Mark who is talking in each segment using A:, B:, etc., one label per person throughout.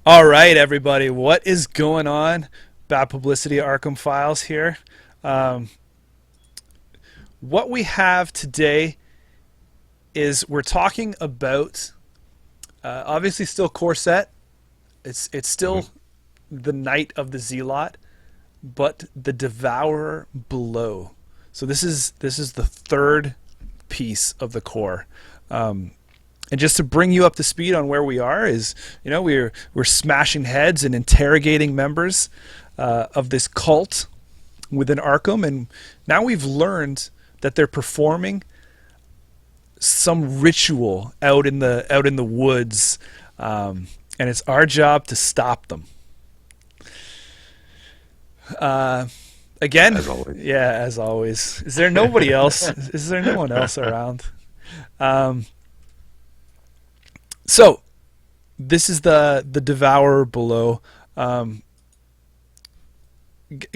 A: All right, everybody, what is going on? Bad Publicity Arkham Files here. Um, what we have today is we're talking about obviously still Corset. It's
B: Hmm.
A: still the Night of the Zealot, but the Devourer below. So this is the third piece of the core. And just to bring you up to speed on where we are is, we're smashing heads and interrogating members of this cult within Arkham, and now we've learned that they're performing some ritual out in the woods, and it's our job to stop them. Uh, Again,
B: As always.
A: yeah, as always. Is there nobody else? Is there no one else around? Um, so this is the Devourer below. Um,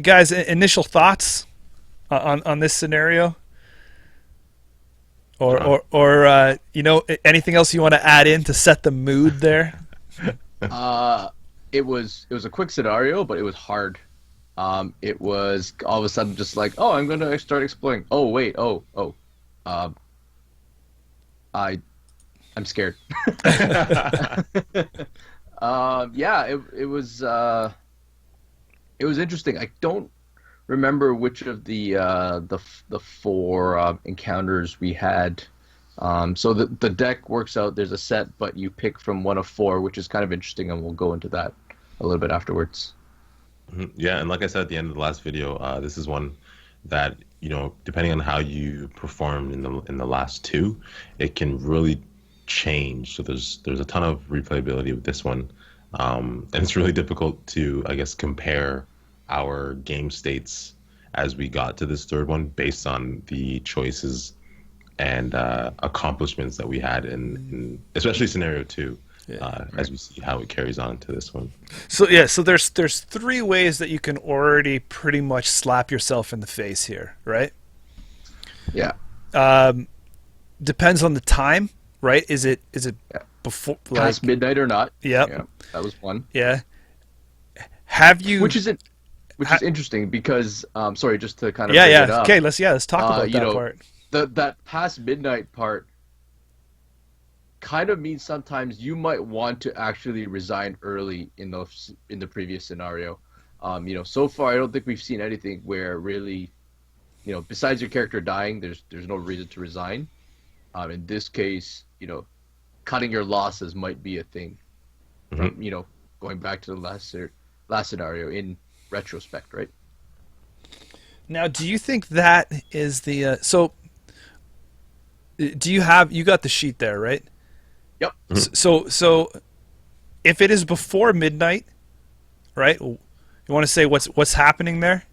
A: Guys, initial thoughts on this scenario, or
B: Uh,
A: anything else you want to add in to set the mood there?
C: Uh, it was a quick scenario, but it was hard. It was all of a sudden just like, oh, I'm gonna start exploring. Oh wait, um, I I'm scared. Yeah, it was interesting. I don't remember which of the four encounters we had. So the deck works out. There's a set, but you pick from one of four, which is kind of interesting, and we'll go into that a little bit afterwards.
B: yeah, and like I said at the end of the last video, this is one that, depending on how you performed in the last two, it can really change. So there's a ton of replayability with this one. And it's really difficult to, I guess, compare our game states as we got to this third one based on the choices and accomplishments that we had in especially scenario two,
A: Yeah.
B: as we see how it carries on to this one.
A: So yeah, so there's three ways that you can already pretty much slap yourself in the face here, right?
C: Yeah,
A: Um, Depends on the time, right? Is it
C: yeah.
A: before, like,
C: Past midnight or not?
A: yep,
C: Yeah, that was one.
A: yeah. Have you?
C: Which isn't, which
A: Ha,
C: is interesting because, sorry, just to kind of
A: yeah,
C: bring it
A: yeah.
C: up,
A: Okay, let's talk about
C: you
A: that
C: know,
A: part.
C: that past midnight part kind of means sometimes you might want to actually resign early in the previous scenario. So far I don't think we've seen anything where really, besides your character dying, there's no reason to resign. In this case, cutting your losses might be a thing.
B: Hmm.
C: From going back to the last scenario in retrospect, right?
A: Now, do you think that is the so? Do you got the sheet there, right?
C: Yep.
A: So if it is before midnight, right? You want to say what's happening there?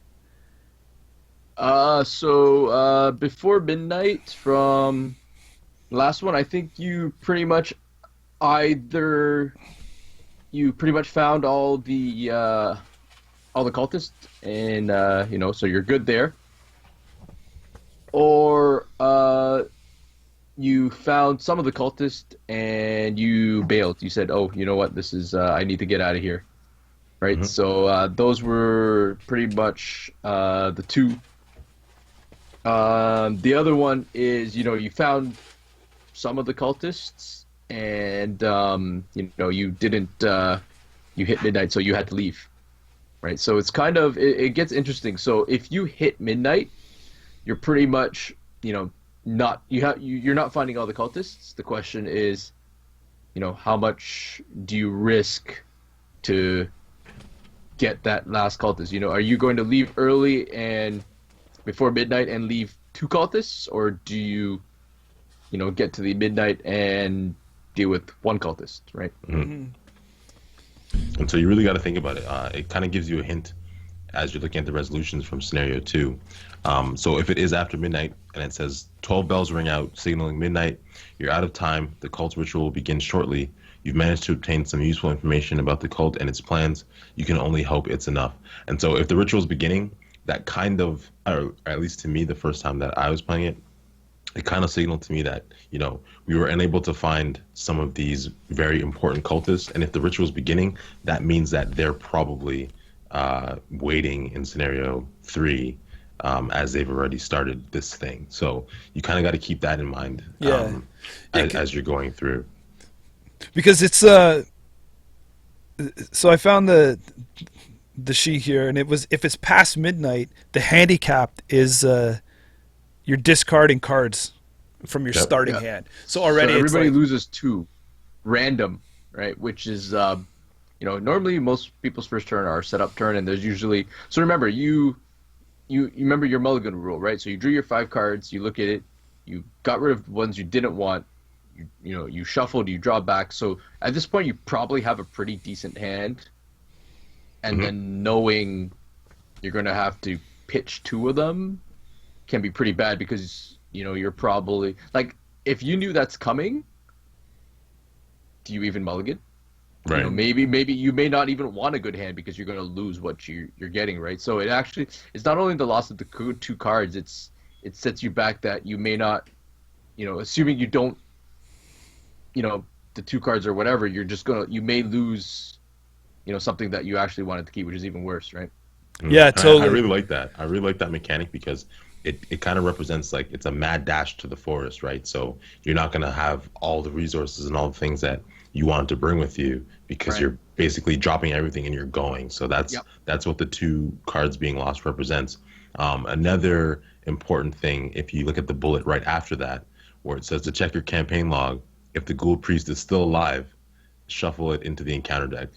C: Before midnight from last one, I think either you pretty much found all the cultists, and so you're good there, or you found some of the cultists and you bailed. You said, "Oh, you know what? This is I need to get out of here." Right.
B: Hmm.
C: So those were pretty much the two. The other one is, you found some of the cultists, and you didn't. You hit midnight, so you had to leave. Right. So it's kind of it gets interesting. So if you hit midnight, you're pretty much not you're not finding all the cultists. The question is, how much do you risk to get that last cultist? Are you going to leave early and before midnight and leave two cultists, or do you get to the midnight and deal with one cultist, right?
B: Hmm. And so you really got to think about it. It kind of gives you a hint as you're looking at the resolutions from scenario two. So if it is after midnight and it says 12 bells ring out, signaling midnight, you're out of time. The cult ritual will begin shortly. You've managed to obtain some useful information about the cult and its plans. You can only hope it's enough. And so if the ritual's beginning, that kind of, or at least to me, the first time that I was playing it, it kind of signaled to me that, we were unable to find some of these very important cultists. And if the ritual's beginning, that means that they're probably waiting in scenario 3, as they've already started this thing. So you kind of got to keep that in mind, as you're going through.
A: Because it's so I found the sheet here, and it was, if it's past midnight, the handicap is you're discarding cards from your starting hand. So already
C: everybody
A: it's like,
C: loses 2 random, right? Which is normally most people's first turn are setup turn, and there's usually, so remember you remember your mulligan rule, right? So you drew your 5 cards, you look at it, you got rid of the ones you didn't want, you shuffled, you draw back. So at this point you probably have a pretty decent hand, and then knowing you're going to have to pitch 2 of them can be pretty bad, because you're probably like, if you knew that's coming, do you even mulligan?
B: Right.
C: Maybe you may not even want a good hand because you're going to lose what you're getting, right? So it's not only the loss of the 2 cards, it sets you back, that you may not, assuming you don't, the 2 cards or whatever, you may lose, something that you actually wanted to keep, which is even worse, right?
A: yeah, totally.
B: I really like that. I really like that mechanic, because it kind of represents, like, it's a mad dash to the forest, right? So you're not going to have all the resources and all the things that you want to bring with you, because you're basically dropping everything and you're going. So that's what the 2 cards being lost represents. Another important thing, if you look at the bullet right after that, where it says to check your campaign log, if the Ghoul Priest is still alive, shuffle it into the encounter deck.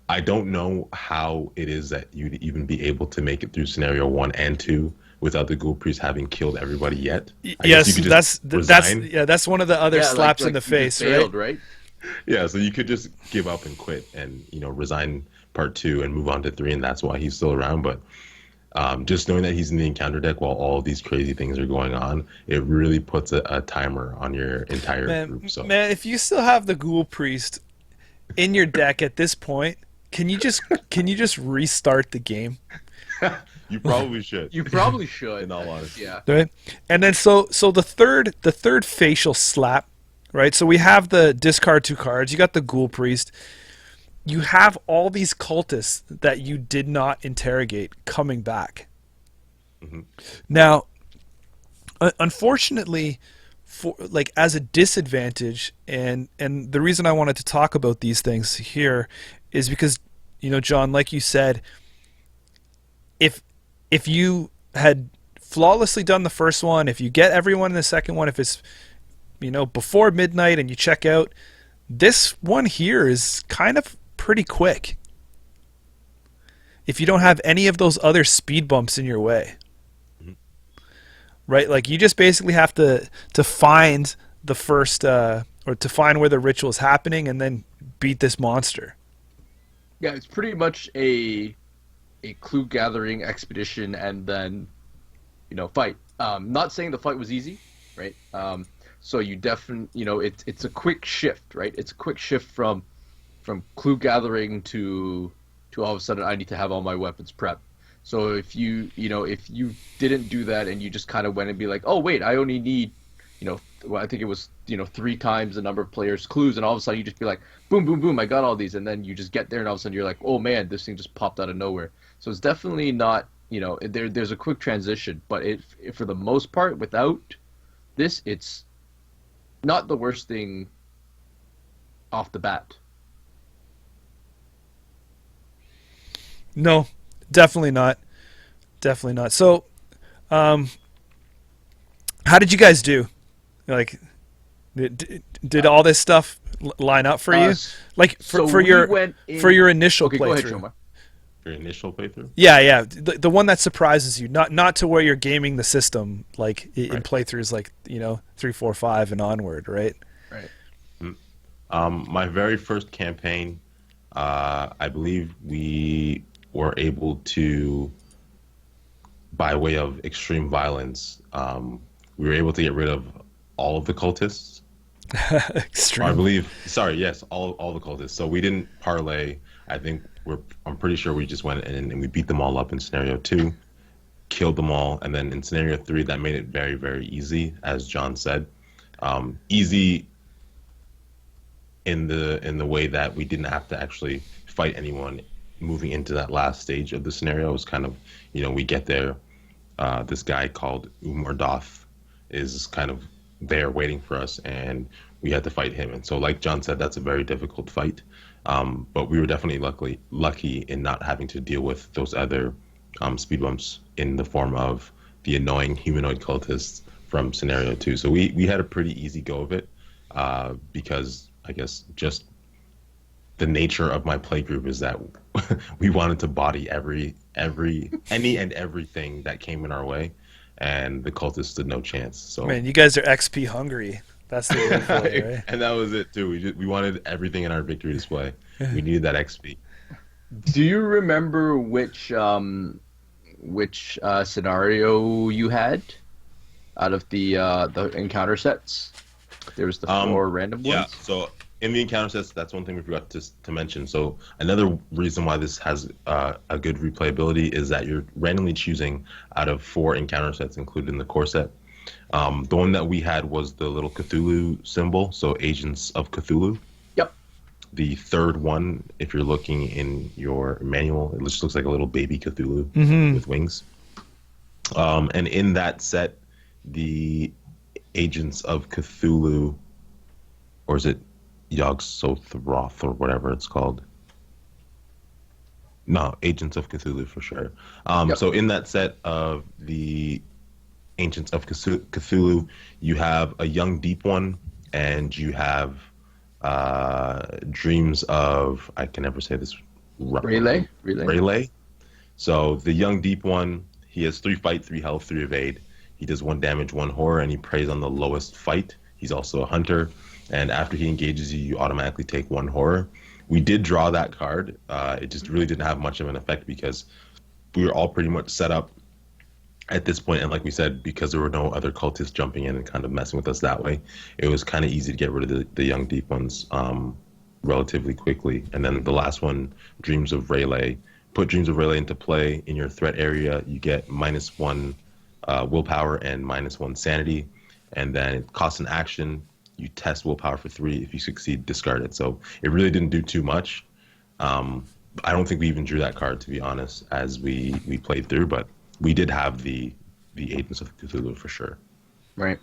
B: I don't know how it is that you'd even be able to make it through scenario 1 and 2 without the Ghoul Priest having killed everybody yet.
A: Yes, that's one of the other slaps in the face,
C: failed, right?
B: Yeah, so you could just give up and quit, and resign part 2 and move on to 3, and that's why he's still around. But just knowing that he's in the encounter deck while all of these crazy things are going on, it really puts a timer on your entire group. So
A: man, if you still have the Ghoul Priest in your deck at this point, can you just restart the game?
B: You probably should.
C: You probably should.
B: In all honesty.
C: Yeah.
A: Right? And then so the third facial slap, right? So we have the discard 2 cards, you got the Ghoul Priest, you have all these cultists that you did not interrogate coming back. Now, unfortunately, as a disadvantage, and the reason I wanted to talk about these things here is because, John, like you said, if you had flawlessly done the first one, if you get everyone in the second one, if it's before midnight and you check out, this one here is kind of pretty quick if you don't have any of those other speed bumps in your way. Right? Like, you just basically have to find the first or to find where the ritual is happening and then beat this monster.
C: Yeah, it's pretty much a clue gathering expedition, and then fight. Not saying the fight was easy, right? So you definitely, it's a quick shift, right? It's a quick shift from clue gathering to all of a sudden I need to have all my weapons prepped. So if you didn't do that and you just kind of went and be like, oh wait, I only need, I think it was 3 times the number of players' clues, and all of a sudden you just be like, boom, boom, boom, I got all these, and then you just get there and all of a sudden you're like, oh man, this thing just popped out of nowhere. So it's definitely not, there's a quick transition, but if for the most part, without this, it's not the worst thing off the bat.
A: No, definitely not. Definitely not. So, how did you guys do? Like, did all this stuff line up for you? Like, for your initial playthrough.
C: Go ahead, Shomar.
B: Your initial playthrough?
A: Yeah. The one that surprises you, not to where you're gaming the system, like in playthroughs like 3, 4, 5 and onward, right?
C: Right.
B: My very first campaign, I believe we were able to, by way of extreme violence, we were able to get rid of all of the cultists.
A: Extreme.
B: I believe. Sorry, yes, all the cultists. So we didn't parlay. I'm pretty sure we just went in and we beat them all up in scenario 2. killed them all. And then in scenario 3, that made it very, very easy, as John said. Easy in the way that we didn't have to actually fight anyone moving into that last stage of the scenario. It was kind of, we get there, this guy called Umardoth is kind of there waiting for us, and we had to fight him. And so, like John said, that's a very difficult fight. But we were definitely lucky in not having to deal with those other speed bumps in the form of the annoying humanoid cultists from scenario 2. So we had a pretty easy go of it, because I guess just the nature of my play group is that we wanted to body any and everything that came in our way, and the cultists stood no chance. So
A: Man, you guys are XP hungry. That's the word for it, right?
B: And that was it too. We wanted everything in our victory display. We needed that XP.
C: Do you remember which scenario you had out of the encounter sets? There was the 4 random ones.
B: Yeah. So in the encounter sets, that's one thing we forgot to mention. So another reason why this has a good replayability is that you're randomly choosing out of 4 encounter sets included in the core set. The one that we had was the little Cthulhu symbol, so Agents of Cthulhu.
C: Yep.
B: The third one, if you're looking in your manual, it just looks like a little baby Cthulhu with wings. And in that set, the Agents of Cthulhu, or is it Yog-Sothoth or whatever it's called? No, Agents of Cthulhu for sure.
C: Yep.
B: So in that set of the Agents of Cthulhu, you have a young deep one, and you have dreams of, I can never say this. Relay. So the young deep one, he has 3 fight, 3 health, 3 evade. He does 1 damage, 1 horror, and he preys on the lowest fight. He's also a hunter, and after he engages you, you automatically take 1 horror. We did draw that card. It just really didn't have much of an effect because we were all pretty much set up at this point, and like we said, because there were no other cultists jumping in and kind of messing with us that way, it was kind of easy to get rid of the young deep ones relatively quickly. And then the last one, Dreams of Relay. Put Dreams of Relay into play in your threat area. You get -1 willpower and -1 sanity, and then it costs an action. You test willpower for 3. If you succeed, discard it. So it really didn't do too much. I don't think we even drew that card, to be honest, as we played through, but we did have the Agents of Cthulhu for sure.
C: Right.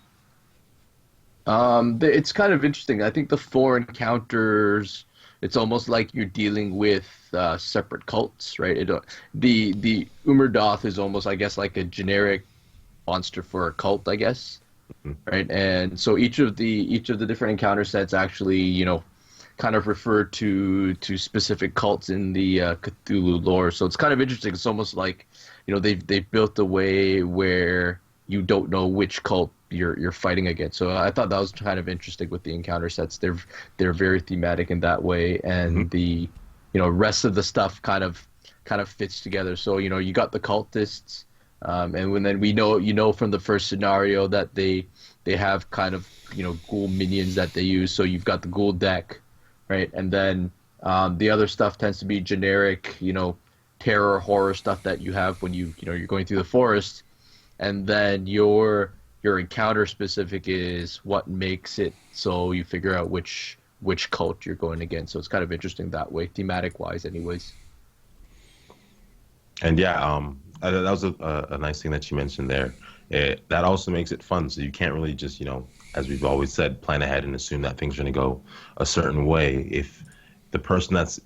C: It's kind of interesting. I think the 4 encounters, it's almost like you're dealing with separate cults, right? The Umardoth is almost, I guess, like a generic monster for a cult, I guess, right? And so each of the different encounter sets actually, kind of refer to specific cults in the Cthulhu lore. So it's kind of interesting. It's almost like, they've built a way where you don't know which cult you're fighting against. So I thought that was kind of interesting with the encounter sets. They're very thematic in that way, and the rest of the stuff kind of fits together. So you got the cultists, and then we know from the first scenario that they have kind of ghoul minions that they use. So you've got the ghoul deck, right? And then the other stuff tends to be generic, terror, horror stuff that you have when you're going through the forest. And then your encounter specific is what makes it so you figure out which cult you're going against. So it's kind of interesting that way, thematic wise anyways.
B: And yeah, that was a nice thing that you mentioned there. That also makes it fun. So you can't really just, as we've always said, plan ahead and assume that things are going to go a certain way. If the person that's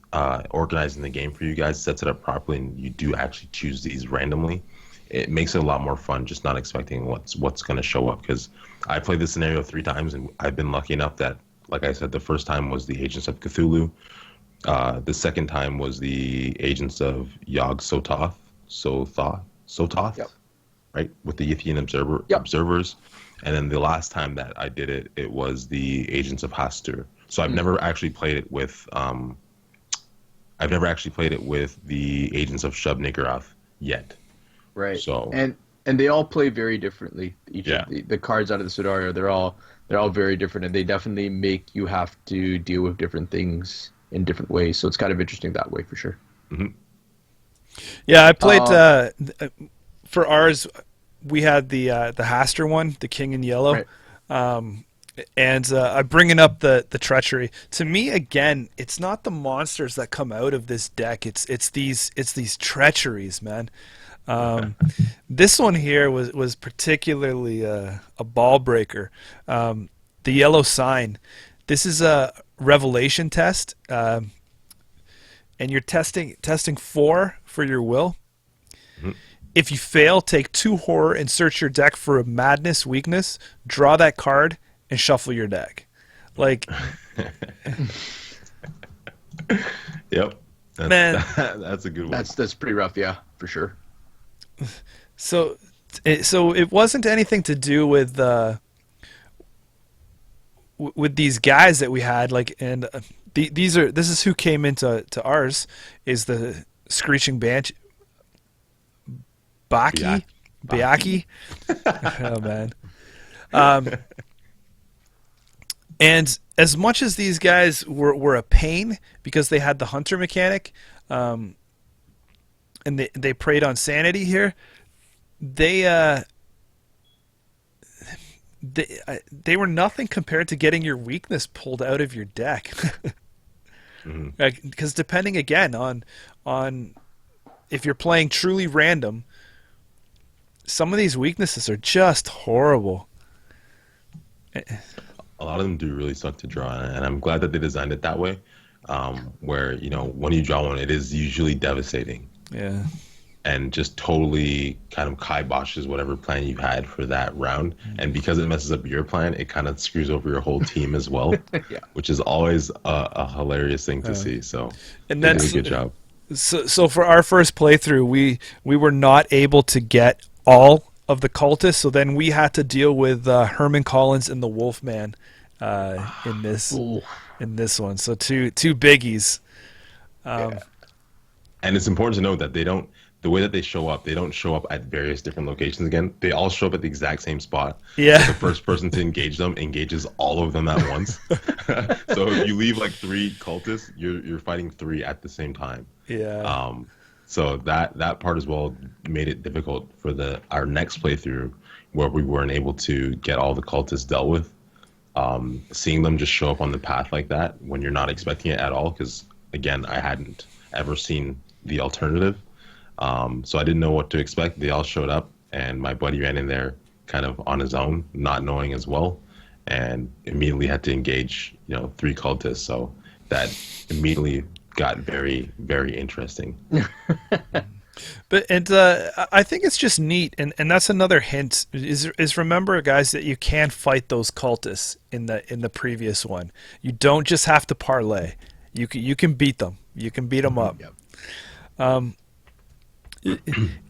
B: organizing the game for you guys sets it up properly and you do actually choose these randomly, it makes it a lot more fun, just not expecting what's going to show up. Because I played this scenario 3 times, and I've been lucky enough that, like I said, the first time was the Agents of Cthulhu. The second time was the Agents of Yog-Sothoth,
C: Yep.
B: right, with the Yithian observers. And then the last time that I did it, it was the Agents of Hastur. So I've never actually played it with the Agents of Shub-Niggurath yet.
C: Right.
B: So
C: and they all play very differently. Each of the cards out of the scenario, they're all very different, and they definitely make you have to deal with different things in different ways. So it's kind of interesting that way for sure.
A: Yeah, I played for ours, we had the Haster one, the King in Yellow.
C: Right.
A: And I'm bringing up the treachery. To me, again, it's not the monsters that come out of this deck. It's these treacheries, man. This one here was particularly a ball breaker. The Yellow Sign. This is a revelation test, and you're testing 4 for your will.
B: Mm-hmm.
A: If you fail, take 2 horror and search your deck for a madness weakness. Draw that card and shuffle your deck. Like,
B: Yep.
A: Man.
B: That's a good one.
C: That's pretty rough, yeah, for sure.
A: so it wasn't anything to do with these guys that we had. Like, and this is who came into ours is the Screeching Banshee. Baki. Oh man. And as much as these guys were a pain because they had the hunter mechanic, and they preyed on sanity here, they were nothing compared to getting your weakness pulled out of your deck. Because depending again on if you're playing truly random, some of these weaknesses are just horrible.
B: A lot of them do really suck to draw, and I'm glad that they designed it that way, where, you know, when you draw one, it is usually devastating.
A: Yeah.
B: And just totally kind of kiboshes whatever plan you had for that round. And because it messes up your plan, it kind of screws over your whole team as well,
C: Yeah.
B: which is always a hilarious thing to see. So
A: And
B: they did
A: that's
B: a good job.
A: So for our first playthrough, we were not able to get all of the cultists, so then we had to deal with Herman Collins and the Wolfman in this one. So two biggies.
B: And it's important to note that the way that they show up, they don't show up at various different locations again. They all show up at the exact same spot.
A: Yeah.
B: So the first person to engage them engages all of them at once. So if you leave like 3 cultists, you're fighting 3 at the same time.
A: Yeah.
B: So that part as well made it difficult for our next playthrough, where we weren't able to get all the cultists dealt with. Seeing them just show up on the path like that when you're not expecting it at all, because again, I hadn't ever seen the alternative. So I didn't know what to expect. They all showed up, and my buddy ran in there kind of on his own, not knowing as well, and immediately had to engage, 3 cultists. So that immediately got very, very interesting.
A: But I think it's just neat, and that's another hint is remember, guys, that you can fight those cultists in the previous one. You don't just have to parlay. You can beat them. You can beat them up.
C: Yep.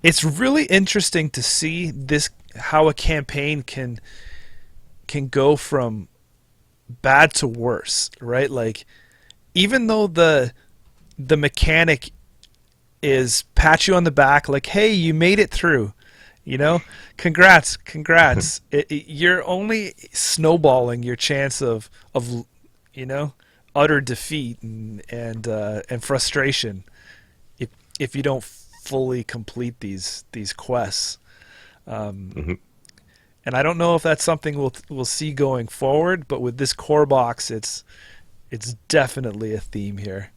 A: It's really interesting to see how a campaign can go from bad to worse, right? Like, even though the mechanic is pat you on the back, like, hey, you made it through, congrats. You're only snowballing your chance of utter defeat and frustration if you don't fully complete these quests. And I don't know if that's something we'll see going forward, but with this core box, it's definitely a theme here.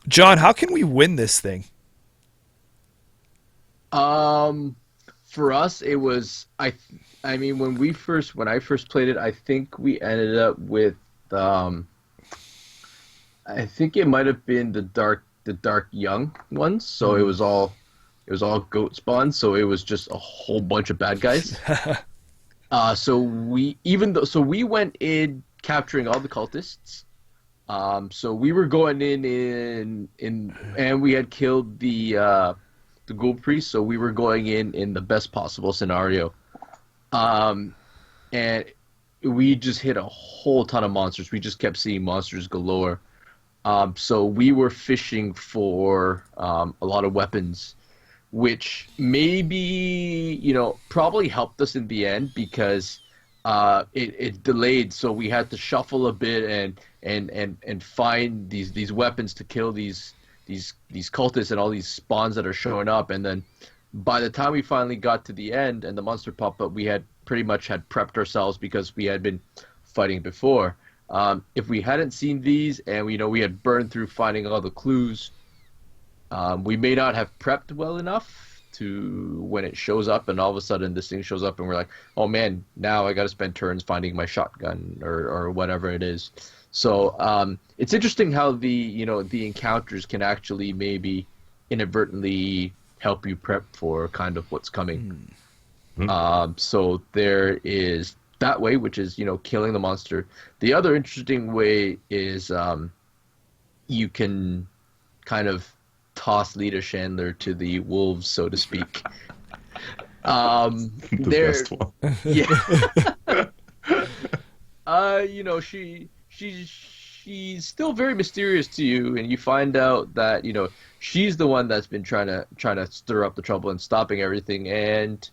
A: John, how can we win this thing?
C: For us, it was I mean when I first played it, I think we ended up with I think it might have been the dark young ones. So it was all goat spawn. So it was just a whole bunch of bad guys. So we went in capturing all the cultists. So we were going in and we had killed the ghoul priest, so we were going in the best possible scenario. And we just hit a whole ton of monsters. We just kept seeing monsters galore. So we were fishing for a lot of weapons, which maybe, probably helped us in the end because it delayed, so we had to shuffle a bit and find these weapons to kill these these cultists and all these spawns that are showing up, and then by the time we finally got to the end and the monster popped up, we had pretty much had prepped ourselves because we had been fighting before. If we hadn't seen these and we had burned through finding all the clues, we may not have prepped well enough to when it shows up and all of a sudden this thing shows up and we're like, oh man, now I got to spend turns finding my shotgun or whatever it is. So it's interesting how the encounters can actually maybe inadvertently help you prep for kind of what's coming. So there is that way, which is killing the monster. The other interesting way is you can kind of toss Lita Chandler to the wolves, so to speak.
B: Best one.
C: Yeah. She's still very mysterious to you, and you find out that she's the one that's been trying to stir up the trouble and stopping everything. And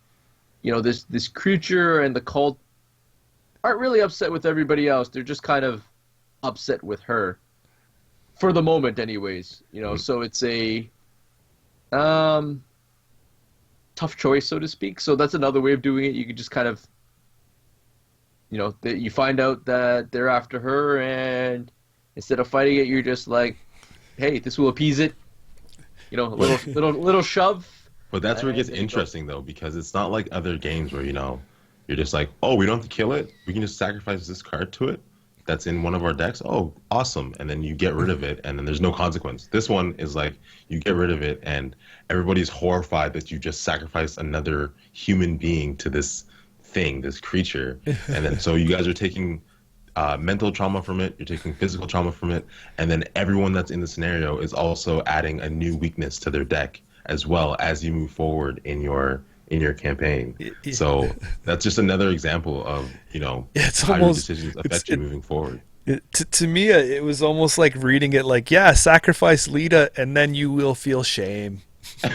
C: this creature and the cult aren't really upset with everybody else. They're just kind of upset with her. For the moment, anyways, so it's a tough choice, so to speak. So that's another way of doing it. You could just kind of, you find out that they're after her, and instead of fighting it, you're just like, hey, this will appease it. A little shove.
B: But that's where it gets interesting, though, because it's not like other games where you're just like, oh, we don't have to kill it. We can just sacrifice this card to it. That's in one of our decks. Oh, awesome. And then you get rid of it, and then there's no consequence. This one is like, you get rid of it, and everybody's horrified that you just sacrificed another human being to this thing, this creature. And then so you guys are taking mental trauma from it, you're taking physical trauma from it, and then everyone that's in the scenario is also adding a new weakness to their deck as well as you move forward in your campaign. So that's just another example of
A: it's
B: how
A: almost,
B: your decisions affect you moving forward.
A: To me, it was almost like reading it like, yeah, sacrifice Lita and then you will feel shame. Go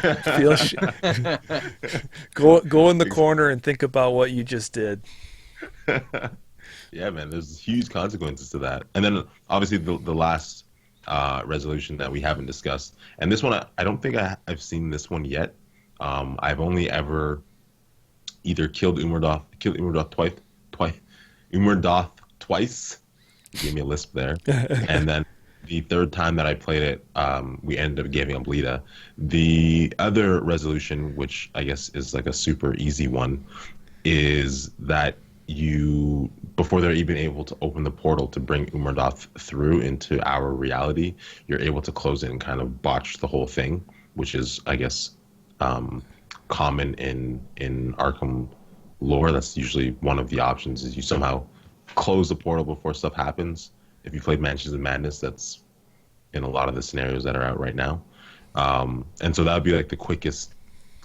A: in the corner and think about what you just did.
B: Yeah, man, there's huge consequences to that. And then obviously the last resolution that we haven't discussed, and this one I don't think I've seen this one yet. I've only ever either killed Umurdoth twice. You gave me a lisp there. And then the third time that I played it, we ended up giving up Lita. The other resolution, which I guess is like a super easy one, is that you, before they're even able to open the portal to bring Umurdoth through into our reality, you're able to close it and kind of botch the whole thing, which is, I guess, common in Arkham lore. That's usually one of the options, is you somehow close the portal before stuff happens. If you played Mansions of Madness, that's in a lot of the scenarios that are out right now. And so that would be like the quickest,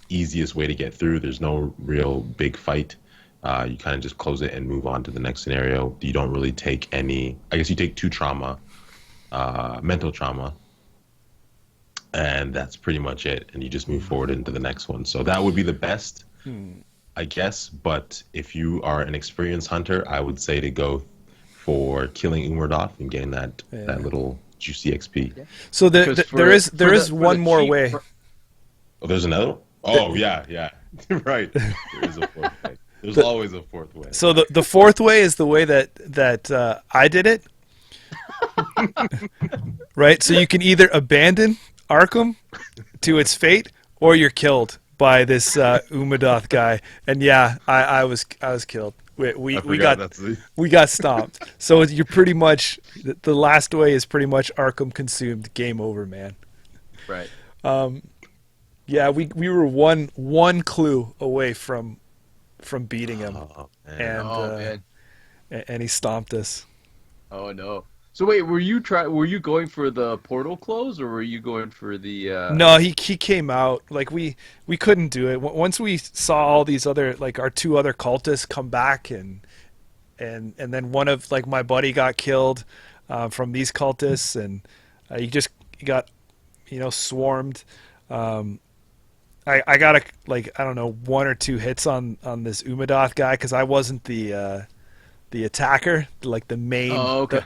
B: easiest way to get through. There's no real big fight. You kind of just close it and move on to the next scenario. You don't really take any, I guess you take 2 trauma, mental trauma, and that's pretty much it. And you just move forward into the next one. So that would be the best, I guess. But if you are an experienced hunter, I would say to go for killing Umurdoth and getting that little juicy XP.
C: Yeah.
A: So there is one more way.
B: Oh, there's another one? Oh, yeah. Right. There is a fourth way. There's always a fourth way.
A: So the fourth way is the way that I did it. Right? So you can either abandon Arkham to its fate, or you're killed by this Umurdoth guy. And yeah, I was killed. We got stomped. So you're pretty much, the last way is pretty much Arkham consumed. Game over, man.
C: Right.
A: Yeah, we were one clue away from beating him,
C: Man.
A: And he stomped us.
C: Oh no. So wait, were you going for the portal close, or were you going for the?
A: No, he came out. Like we couldn't do it. Once we saw all these other, like our 2 other cultists come back, and then one of, like, my buddy got killed from these cultists, and he got swarmed. I got I don't know, 1 or 2 hits on this Umurdoth guy, because I wasn't the attacker, like the main,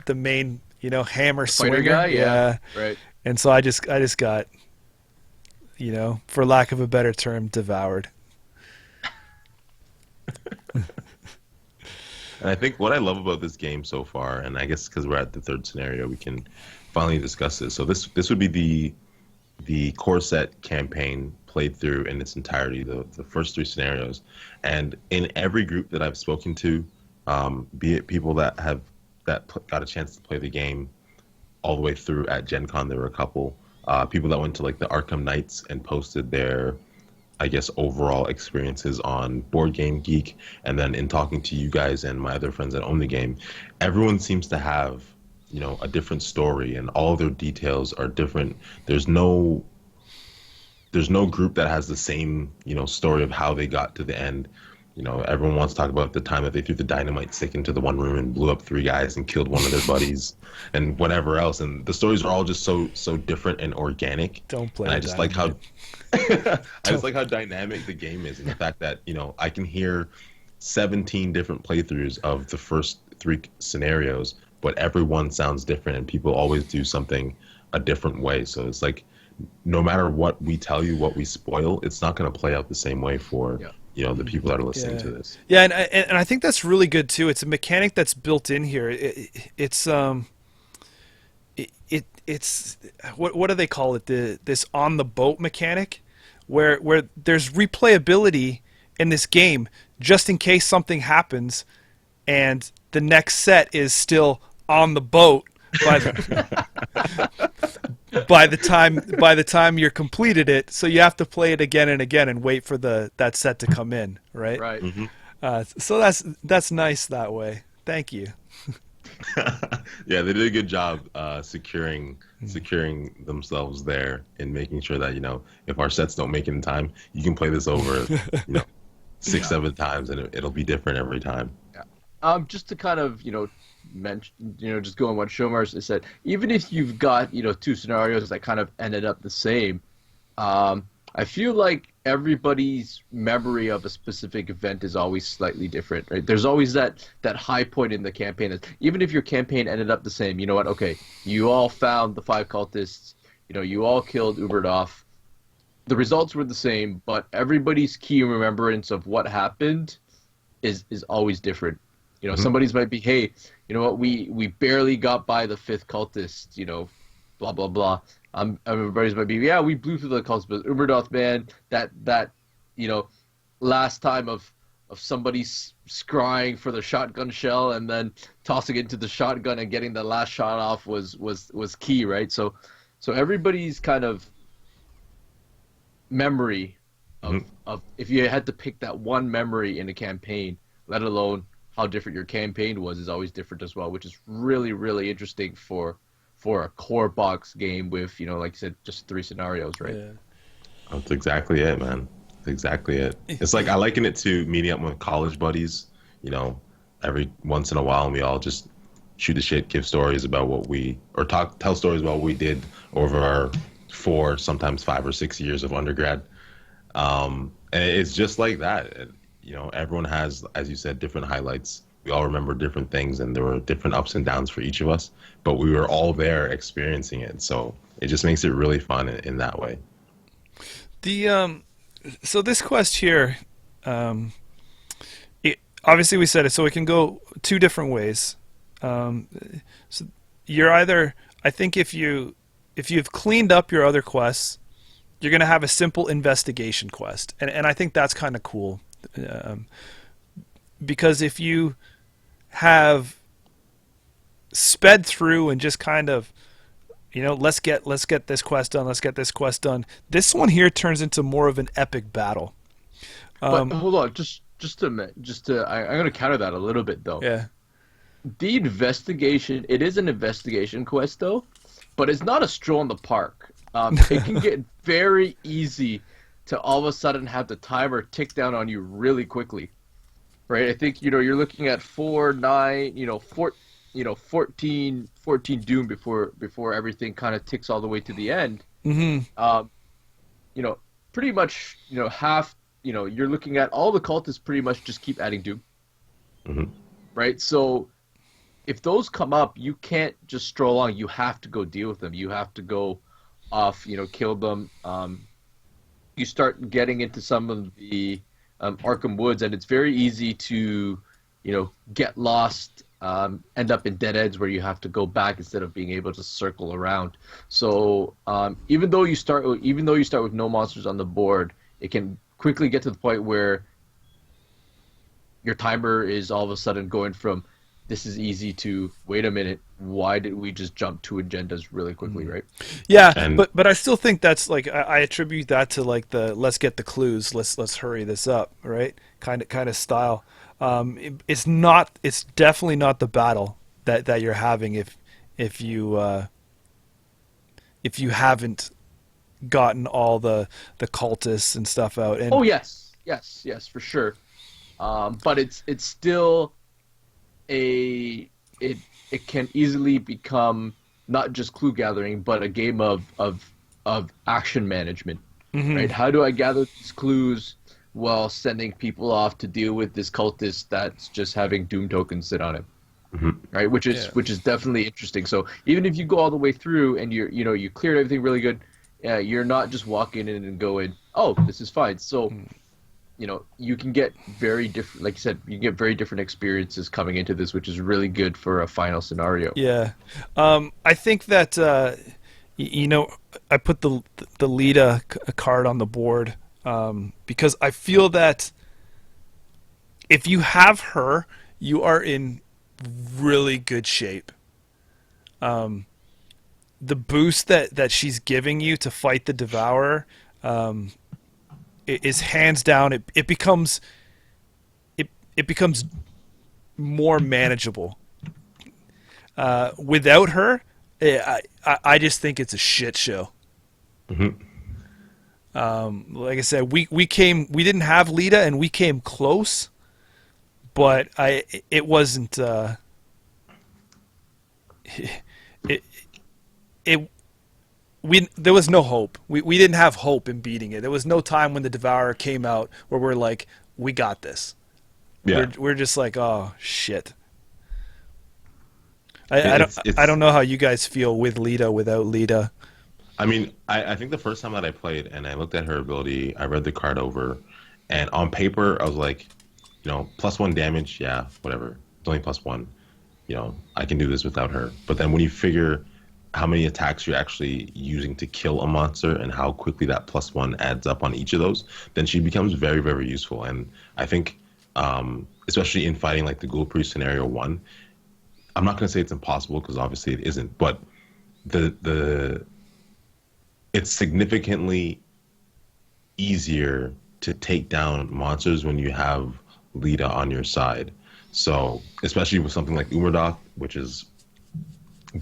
A: the main hammer
C: Fighter
A: swinger
C: guy, yeah. Right.
A: and so I just got, for lack of a better term, devoured.
B: And I think what I love about this game so far, and I guess because we're at the third scenario, we can finally discuss this. So this would be the core set campaign played through in its entirety, the first three scenarios. And in every group that I've spoken to, be it people that got a chance to play the game all the way through at Gen Con, there were a couple people that went to like the Arkham Nights and posted their, I guess, overall experiences on Board Game Geek, and then in talking to you guys and my other friends that own the game, everyone seems to have, a different story, and all of their details are different. There's no group that has the same, story of how they got to the end. Everyone wants to talk about the time that they threw the dynamite stick into the one room and blew up 3 guys and killed one of their buddies and whatever else. And the stories are all just so different and organic.
A: Don't play.
B: And I just like how I just like how dynamic the game is, and the fact that, I can hear 17 different playthroughs of the first 3 scenarios, but every one sounds different, and people always do something a different way. So it's like, no matter what we tell you, what we spoil, it's not going to play out the same way for the people that are listening to this.
A: Yeah, and I think that's really good too. It's a mechanic that's built in here. It's what do they call it? This on the boat mechanic, where there's replayability in this game just in case something happens, and the next set is still on the boat by the time you're completed it. So you have to play it again and again and wait for that set to come in, right?
C: Right.
B: Mm-hmm.
A: So that's nice that way. Thank you.
B: Yeah, they did a good job securing themselves there and making sure that, if our sets don't make it in time, you can play this over 6-7 times, and it'll be different every time.
C: Yeah. Just to kind of mention, just go on what Shomar said, even if you've got 2 scenarios that kind of ended up the same, I feel like everybody's memory of a specific event is always slightly different, right? There's always that high point in the campaign. Even if your campaign ended up the same, you know what? Okay, you all found the 5 cultists. You all killed Uberdorf. The results were the same, but everybody's key remembrance of what happened is always different. Somebody's might be, hey, you know what? We barely got by the 5th cultist. Blah blah blah. Everybody's might be, yeah, we blew through the cultists, but Uberdorf, man, that last time of somebody scrying for the shotgun shell and then tossing it into the shotgun and getting the last shot off was key, right? So everybody's kind of memory of if you had to pick that one memory in a campaign, let alone how different your campaign was, is always different as well, which is really, really interesting for a core box game with, like you said, just 3 scenarios, right?
A: Yeah.
B: That's exactly it, man. That's exactly it. It's like, I liken it to meeting up with college buddies, every once in a while, and we all just shoot the shit, give stories about tell stories about what we did over our 4, sometimes 5 or 6 years of undergrad. And it's just like that. Everyone has, as you said, different highlights. We all remember different things, and there were different ups and downs for each of us, but we were all there experiencing it. So it just makes it really fun in that way.
A: So this quest here, obviously we said it, so it can go 2 different ways. So you're either, I think if you've cleaned up your other quests, you're going to have a simple investigation quest, and I think that's kind of cool, because if you have sped through and just kind of, let's get this quest done. This one here turns into more of an epic battle.
C: But hold on, just a minute. I'm going to counter that a little bit though.
A: Yeah.
C: The investigation, it is an investigation quest though, but it's not a stroll in the park. It can get very easy to all of a sudden have the timer tick down on you really quickly, right? I think you're looking at 14 doom before everything kind of ticks all the way to the end. Mm-hmm. Pretty much half. You're looking at all the cultists pretty much just keep adding doom,
B: mm-hmm.
C: right? So if those come up, you can't just stroll along. You have to go deal with them. You have to go off, killed them. You start getting into some of the Arkham Woods, and it's very easy to, get lost, end up in dead ends where you have to go back instead of being able to circle around. So even though you start with no monsters on the board, it can quickly get to the point where your timer is all of a sudden going from this is easy to wait a minute, why did we just jump two agendas really quickly, right?
A: Yeah,
B: And
A: but I still think that's like I attribute that to like the let's get the clues, let's hurry this up, right? Kind of style. It's definitely not the battle that you're having if you haven't gotten all the cultists and stuff out. And
C: Oh yes, for sure. But it's still it can easily become not just clue gathering, but a game of action management, right? How do I gather these clues while sending people off to deal with this cultist that's just having doom tokens sit on him, right? Which is definitely interesting. So even if you go all the way through and you cleared everything really good, you're not just walking in and going, oh, this is fine. So you can get very different, like you said, you can get very different experiences coming into this, which is really good for a final scenario.
A: yeah, I think that I put the Lita card on the board because I feel that if you have her, you are in really good shape. The boost that she's giving you to fight the Devourer is hands down. It becomes more manageable. Without her, I just think it's a shit show. Like I said, we didn't have Lita and we came close, but it wasn't. There was no hope. We didn't have hope in beating it. There was no time when the Devourer came out where we're like, we got this.
B: yeah,
A: We're just like, oh shit.
B: It's-
A: I don't know how you guys feel with Lita, without Lita.
B: I mean, I think the first time that I played and I looked at her ability, I read the card over, and on paper I was like, +1 damage, yeah, whatever. It's only +1. I can do this without her. But then when you figure how many attacks you're actually using to kill a monster and how quickly that +1 adds up on each of those, then she becomes very, very useful. And I think, especially in fighting like the Ghoul Priest scenario 1, I'm not going to say it's impossible because obviously it isn't, but it's significantly easier to take down monsters when you have Lita on your side. So, especially with something like Umurdoth, which is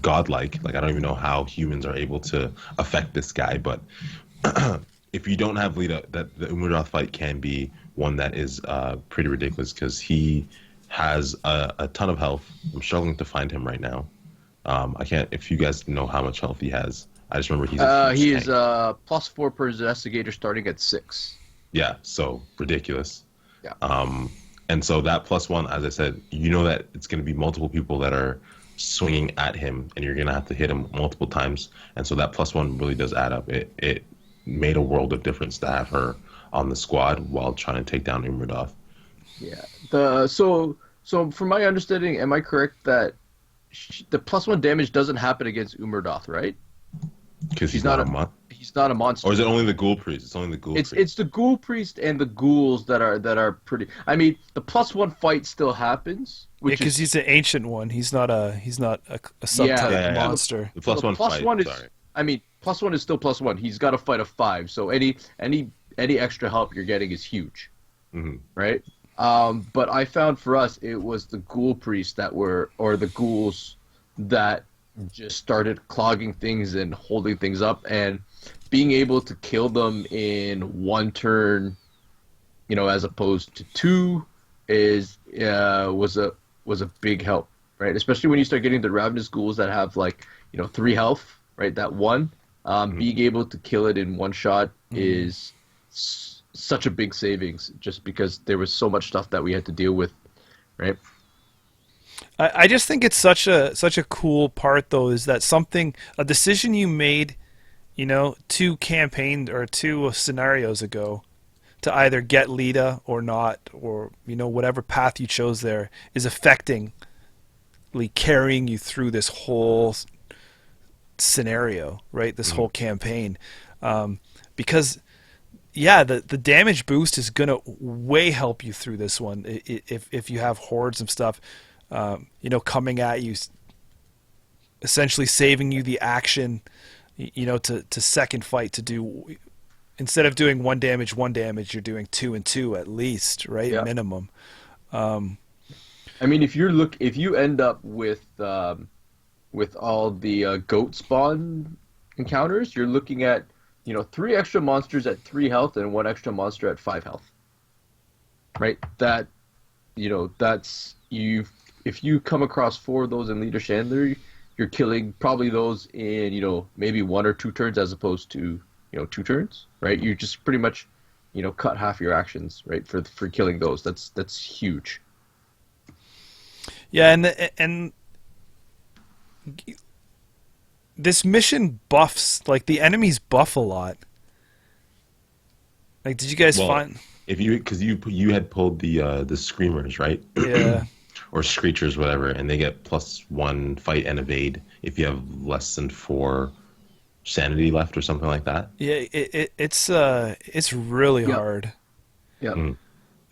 B: godlike. Like, I don't even know how humans are able to affect this guy, but if you don't have Lita, that the Umurdoth fight can be one that is pretty ridiculous because he has a ton of health. I'm struggling to find him right now. I can't. If you guys know how much health he has, I just remember he's a huge
C: He's
B: tank.
C: +4 per investigator starting at 6.
B: Yeah, so ridiculous.
C: Yeah.
B: And so that +1, as I said, that it's going to be multiple people that are swinging at him, and you're going to have to hit him multiple times. And so that +1 really does add up. It made a world of difference to have her on the squad while trying to take down Umurdoth.
C: Yeah. So from my understanding, am I correct that the +1 damage doesn't happen against Umurdoth, right?
B: Because he's not a monster.
C: He's not a monster.
B: Or is it only the Ghoul Priest? It's only the Ghoul Priest.
C: It's the Ghoul Priest and the ghouls that are pretty. I mean, the +1 fight still happens, which
A: Because
C: is
A: he's an ancient one. He's not a subtype
B: Yeah.
A: monster.
B: The +1 fight.
C: +1 is.
B: Sorry.
C: I mean, +1 is still +1. He's got a fight of 5, so any extra help you're getting is huge, right? But I found for us it was the Ghoul Priests or the ghouls that just started clogging things and holding things up, and being able to kill them in one turn, as opposed to 2, was a big help, right? Especially when you start getting the ravenous ghouls that have 3 health, right? That one, being able to kill it in one shot is such a big savings, just because there was so much stuff that we had to deal with, right?
A: I just think it's such a cool part though, is that a decision you made two campaigns or two scenarios ago, to either get Lita or not, or whatever path you chose there is effectively carrying you through this whole scenario, right? This whole campaign, because the damage boost is gonna way help you through this one if you have hordes and stuff, coming at you, essentially saving you the action, to second fight to do. Instead of doing one damage, you're doing 2 and 2 at least, right?
C: Yeah.
A: Minimum.
C: I mean, if you end up with all the goat spawn encounters, you're looking at 3 extra monsters at 3 health and 1 extra monster at 5 health. Right? That that's you. If you come across 4 of those in Leader Chandler, you're killing probably those in maybe 1 or 2 turns as opposed to 2 turns, right? You just pretty much, cut half your actions, right, for killing those. That's huge.
A: Yeah, and this mission buffs, like, the enemies buff a lot. Like, did you guys find?
B: Because you had pulled the screamers, right?
A: Yeah.
B: Or screechers, whatever, and they get +1 fight and evade if you have less than 4 sanity left or something like that.
A: Yeah, it's really hard.
C: Yeah.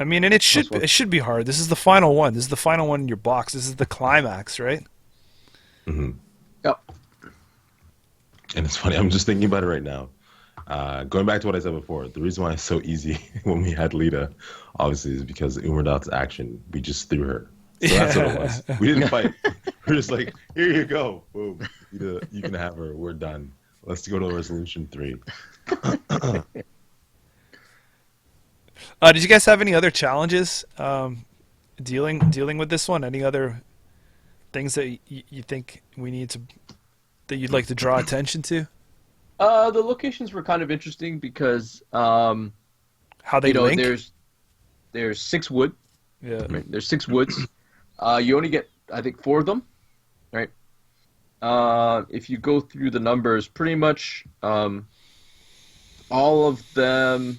A: I mean, and it should be hard. This is the final one. This is the final one in your box. This is the climax, right?
B: Mm-hmm.
C: Yep.
B: And it's funny. I'm just thinking about it right now. Going back to what I said before, the reason why it's so easy when we had Lita, obviously, is because Umerdot's action. We just threw her. So that's what it was. We didn't fight. We're just like, here you go. Boom. You can have her. We're done. Let's go to resolution 3.
A: Did you guys have any other challenges dealing with this one? Any other things that you think that you'd like to draw attention to?
C: The locations were kind of interesting because
A: how they link?
C: There's 6 wood.
A: Yeah.
C: Right? There's 6 woods. You only get, I think, 4 of them, right? If you go through the numbers, pretty much all of them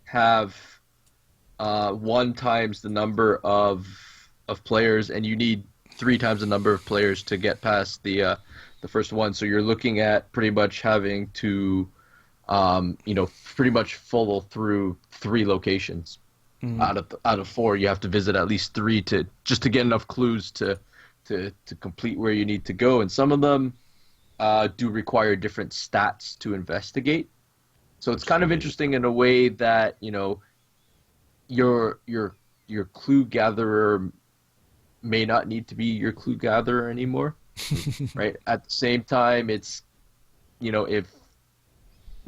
C: have 1 times the number of players, and you need 3 times the number of players to get past the first one. So you're looking at pretty much having to, pretty much follow through 3 locations. Out of 4, you have to visit at least 3 to get enough clues to complete where you need to go. And some of them do require different stats to investigate. So it's kind of interesting in a way that your clue gatherer may not need to be your clue gatherer anymore, right? At the same time, it's if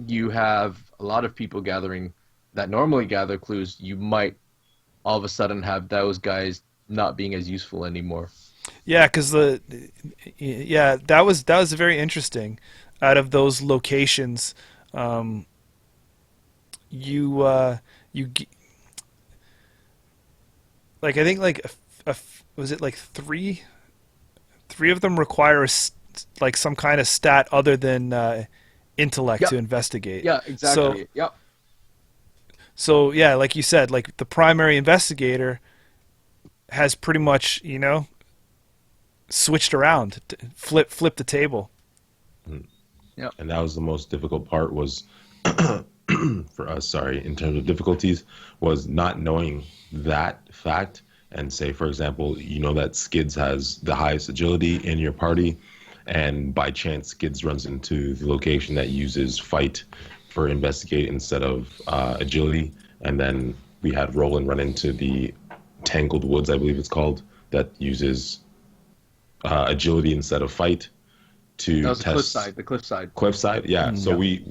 C: you have a lot of people gathering that normally gather clues, you might all of a sudden have those guys not being as useful anymore.
A: Yeah, because that was very interesting. Out of those locations, you like, I think, like was it like 3 of them require like some kind of stat other than intellect to investigate.
C: Yeah, exactly.
A: So yeah, like you said, like the primary investigator has pretty much, switched around, flip the table.
C: Yeah.
B: And that was the most difficult part was for us, in terms of difficulties, was not knowing that fact. And say, for example, that Skids has the highest agility in your party, and by chance Skids runs into the location that uses fight for investigate instead of agility, and then we had Roland run into the Tangled Woods, I believe it's called, that uses agility instead of fight to
C: that was
B: test
C: the cliffside.
B: Cliffside, yeah. So we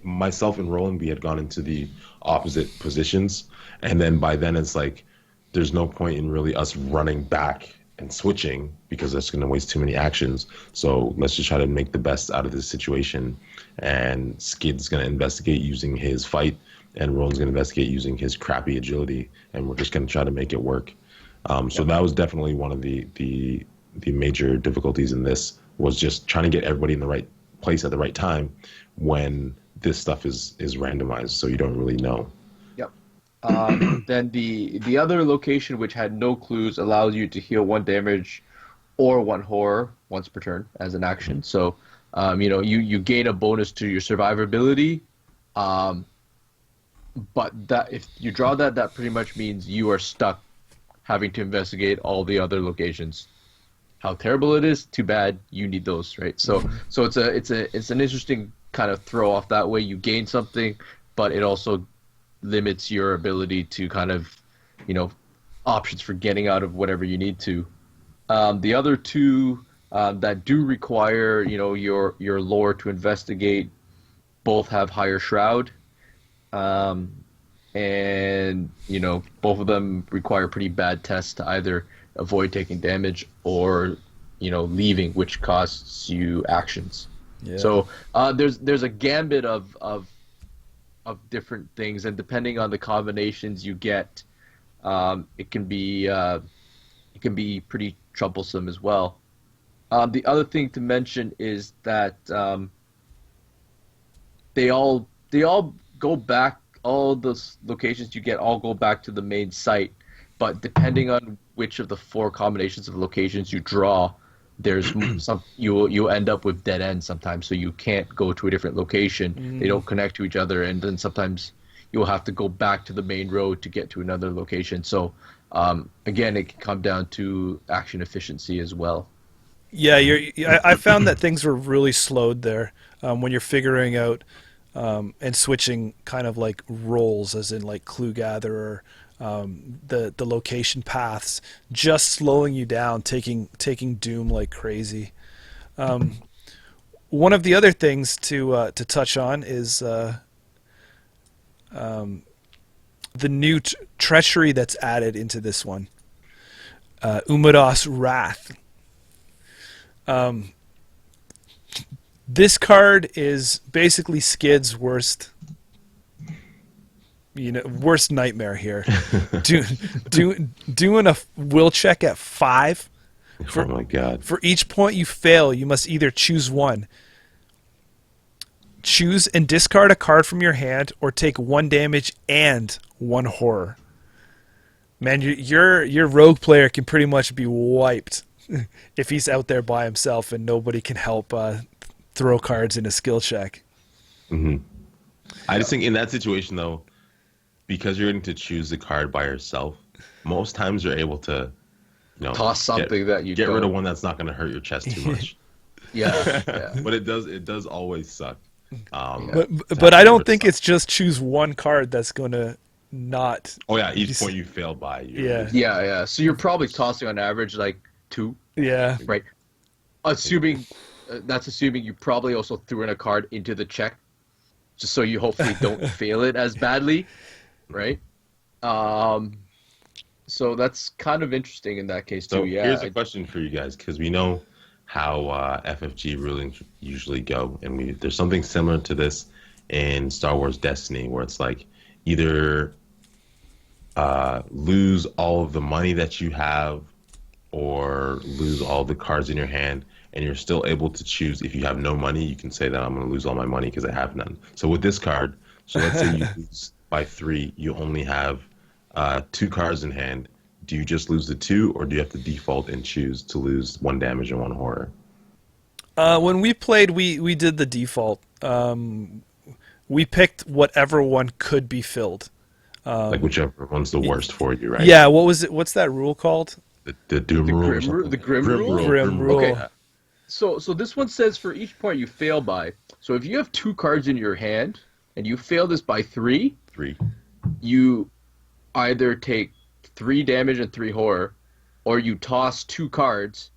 B: myself and Roland, we had gone into the opposite positions, and then by then it's like there's no point in really us running back and switching because that's going to waste too many actions. So let's just try to make the best out of this situation. And Skid's going to investigate using his fight, and Roland's going to investigate using his crappy agility, and we're just going to try to make it work. So that was definitely one of the major difficulties in this, was just trying to get everybody in the right place at the right time when this stuff is randomized, so you don't really know.
C: Yep. Then the other location, which had no clues, allows you to heal 1 damage or 1 horror once per turn as an action. So, you gain a bonus to your survivability. But that if you draw that pretty much means you are stuck having to investigate all the other locations. How terrible it is! Too bad. You need those, right? So it's an interesting kind of throw off that way. You gain something, but it also limits your ability to kind of, options for getting out of whatever you need to. The other two that do require, your lore to investigate, both have higher shroud, and both of them require pretty bad tests to either avoid taking damage or leaving, which costs you actions.
A: Yeah.
C: So there's a gambit of different things, and depending on the combinations you get, it can be pretty troublesome as well. The other thing to mention is that they all go back. All those locations you get all go back to the main site, but depending on which of the 4 combinations of locations you draw, there's some you'll end up with dead ends sometimes, so you can't go to a different location. They don't connect to each other, and then sometimes you'll have to go back to the main road to get to another location. So again, it can come down to action efficiency as well.
A: Yeah, I found that things were really slowed there when you're figuring out and switching kind of like roles, as in like clue gatherer, the location paths, just slowing you down, taking doom like crazy. One of the other things to touch on is the new treachery that's added into this one, Umadas Wrath. This card is basically Skid's worst nightmare here. Doing a will check at 5.
B: Oh my god!
A: For each point you fail, you must either choose one. Choose and discard a card from your hand, or take 1 damage and 1 horror. Man, your rogue player can pretty much be wiped if he's out there by himself and nobody can help throw cards in a skill check.
B: Mm-hmm. I just think in that situation, though, because you're going to choose the card by yourself, most times you're able to,
C: toss something that you
B: get rid of one that's not going to hurt your chest too much.
C: Yeah.
B: But it does always suck.
A: But I don't think it's just choose one card that's going to not.
B: Oh yeah, each point you fail by.
C: Yeah. So you're probably tossing on average like 2.
A: Yeah.
C: Right. Assuming you probably also threw in a card into the check, just so you hopefully don't fail it as badly, right? So that's kind of interesting in that case too.
B: So
C: yeah.
B: Here's a question for you guys, because we know how FFG rulings usually go, and there's something similar to this in Star Wars Destiny, where it's like either lose all of the money that you have, or lose all the cards in your hand, and you're still able to choose. If you have no money, you can say that I'm going to lose all my money because I have none. So with this card, so let's say you lose by 3, you only have 2 cards in hand. Do you just lose the 2, or do you have to default and choose to lose 1 damage and 1 horror?
A: When we played, we did the default. We picked whatever one could be filled.
B: Like whichever one's the worst for you, right?
A: Yeah. What was it? What's that rule called?
B: The Doom Rule.
C: The Grim Rule.
A: Grim Rule.
C: Okay. So this one says for each point you fail by. So if you have 2 cards in your hand and you fail this by 3, you either take 3 damage and 3 horror, or you toss 2 cards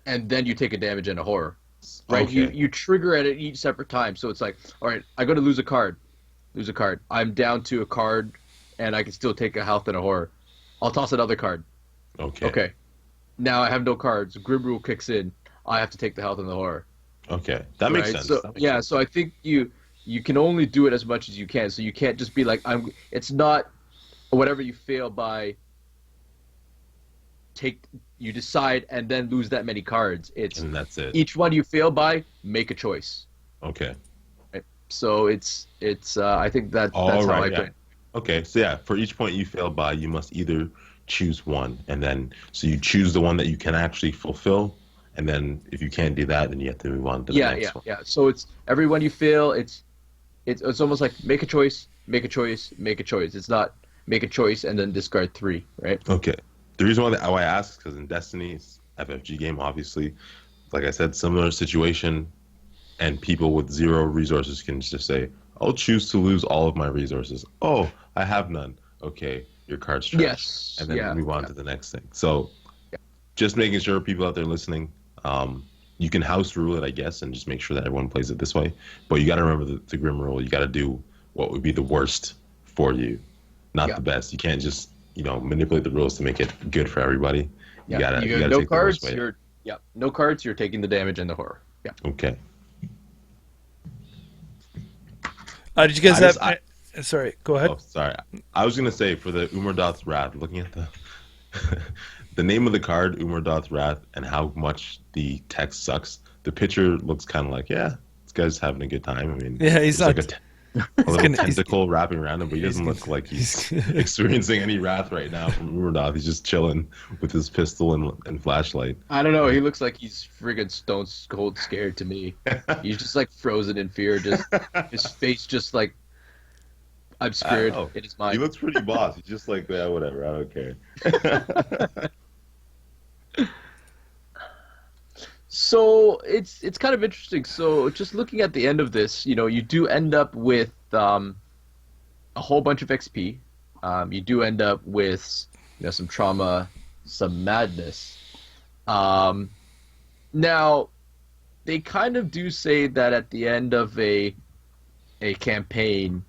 C: and then you take a damage and a horror. Right?
B: Okay.
C: You trigger it at each separate time. So it's like, all right, I got to lose a card. I'm down to a card and I can still take a health and a horror. I'll toss another card. Okay. Now I have no cards. Grim Rule kicks in. I have to take the health and the horror.
B: Okay, that makes sense.
C: So so I think you can only do it as much as you can. So you can't just be like, it's not whatever you fail by. you decide and then lose that many cards. It's
B: And that's it.
C: each one you fail by, make a choice.
B: Okay.
C: Right? So it's I think that's how I
B: Yeah.
C: play it.
B: Okay, so yeah, for each point you fail by, you must either choose one, and then so you choose the one that you can actually fulfill, and then if you can't do that, then you have to move on to the next one.
C: Yeah. So it's every one you fail, it's almost like make a choice, make a choice, make a choice. It's not make a choice and then discard 3, right?
B: Okay. The reason why I ask is because in Destiny, it's FFG game, obviously, like I said, similar situation, and people with 0 resources can just say, I'll choose to lose all of my resources. Oh, I have none. Okay, your card's trash.
C: Yes.
B: And then move on to the next thing. So just making sure people out there listening, you can house rule it, I guess, and just make sure that everyone plays it this way. But you got to remember the Grim rule. You got to do what would be the worst for you, not the best. You can't just, manipulate the rules to make it good for everybody. You gotta
C: no
B: take
C: cards,
B: the worst way.
C: no cards, you're taking the damage and the horror. Yeah.
B: Okay.
A: Did you guys sorry, go ahead.
B: Oh, sorry. I was gonna say for the Umurdoth's Wrath, looking at the the name of the card, Umurdoth's Wrath, and how much the text sucks. The picture looks kind of like, this guy's having a good time. I mean,
A: he's not.
B: Like a little tentacle wrapping around him, but he doesn't look like he's experiencing any wrath right now from Umurdoth. He's just chilling with his pistol and flashlight.
C: I don't know. He looks like he's friggin' stone cold scared to me. He's just like frozen in fear. Just his face, just like I'm scared in his mind.
B: He looks pretty boss. He's just like, whatever. I don't care.
C: So it's kind of interesting. So just looking at the end of this, you do end up with a whole bunch of XP. You do end up with some trauma, some madness. Now, they kind of do say that at the end of a campaign,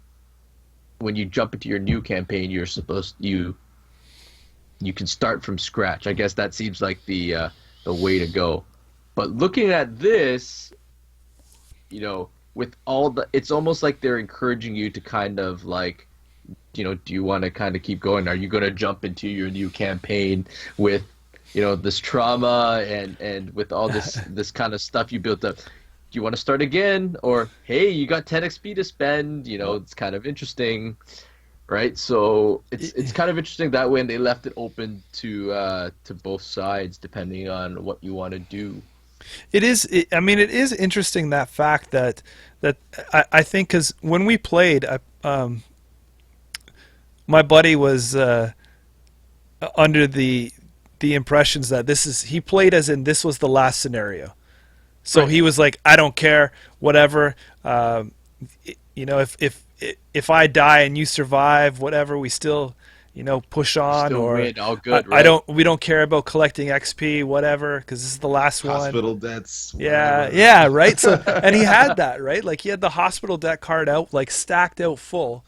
C: when you jump into your new campaign, you're supposed you can start from scratch. I guess that seems like the way to go. But looking at this, with all it's almost like they're encouraging you to kind of like, do you want to kind of keep going? Are you going to jump into your new campaign with, this trauma and with all this kind of stuff you built up? Do you want to start again? Or, hey, you got 10 XP to spend, it's kind of interesting, right? So it's kind of interesting that way, and they left it open to both sides depending on what you want to do.
A: It is interesting, that fact that I think, because when we played, my buddy was under the impressions that he played as in this was the last scenario. So he was like, I don't care, whatever. If I die and you survive, whatever, we still push on,
C: still
A: or
C: win, all good, right?
A: we don't care about collecting XP, whatever, because this is the last one.
B: Hospital debts.
A: Yeah, right. So, and he had that, right? Like, he had the hospital debt card out, like stacked out full,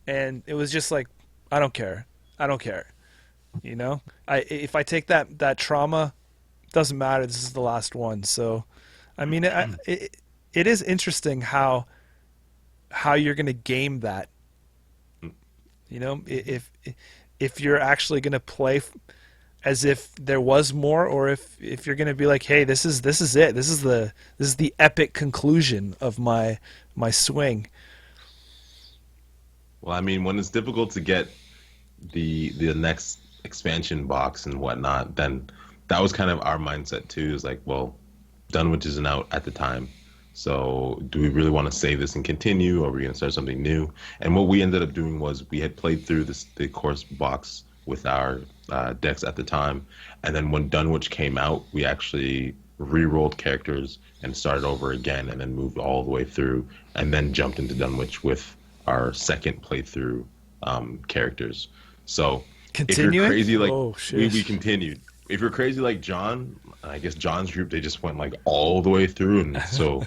A: and it was just like, I don't care. If I take that trauma, doesn't matter. This is the last one. So, I mean, it is interesting how you're going to game that. If you're actually going to play as if there was more, or if you're going to be like, hey, this is it. This is the epic conclusion of my swing.
B: Well, I mean, when it's difficult to get the next expansion box and whatnot, then that was kind of our mindset too. Is like, well, Dunwich isn't out at the time. So do we really want to save this and continue, or are we going to start something new? And what we ended up doing was we had played through the course box with our decks at the time. And then when Dunwich came out, we actually re-rolled characters and started over again, and then moved all the way through, and then jumped into Dunwich with our second playthrough characters. So
A: Continuing?
B: If you're crazy like
A: we
B: continued. If you're crazy like John, I guess John's group, they just went like all the way through, and so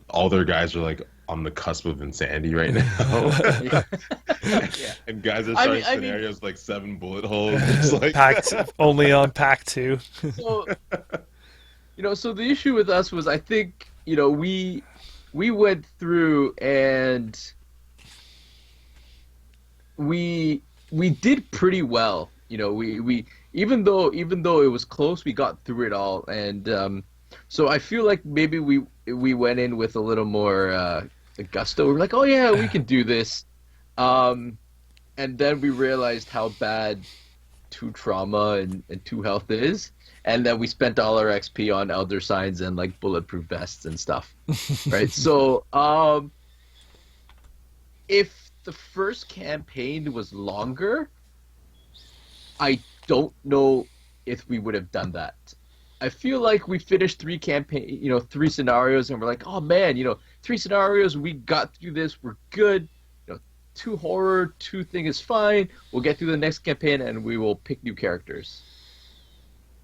B: all their guys are like on the cusp of insanity right now. And guys are starting scenarios like 7 bullet holes, just like
A: only on pack 2.
C: So, so the issue with us was, I think, we went through and we did pretty well. you know, we even though it was close, we got through it all, and so I feel like maybe we went in with a little more gusto. We're like, oh yeah, we can do this, and then we realized how bad 2 trauma and 2 health is, and then we spent all our XP on elder signs and like bulletproof vests and stuff, right? So if the first campaign was longer, I don't know if we would have done that. I feel like we finished 3 scenarios, and we're like, oh man, 3 scenarios, we got through this, we're good. 2 horror, 2 thing is fine. We'll get through the next campaign, and we will pick new characters.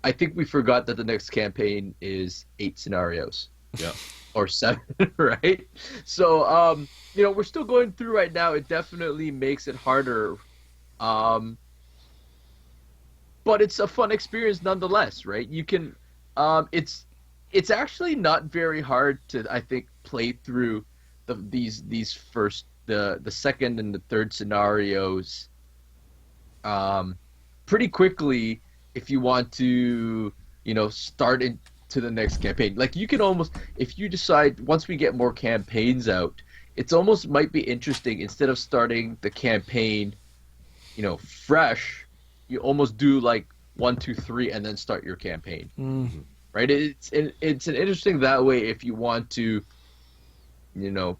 C: I think we forgot that the next campaign is 8 scenarios.
B: Yeah.
C: Or 7, right? So, we're still going through right now. It definitely makes it harder. But it's a fun experience nonetheless, right? You can, it's actually not very hard to, I think, play through these first, the second and the third scenarios, pretty quickly if you want to, start into the next campaign. Like you can almost, if you decide once we get more campaigns out, it's almost might be interesting instead of starting the campaign, fresh. You almost do like 1, 2, 3, and then start your campaign.
A: Mm.
C: Right? It's an interesting that way if you want to,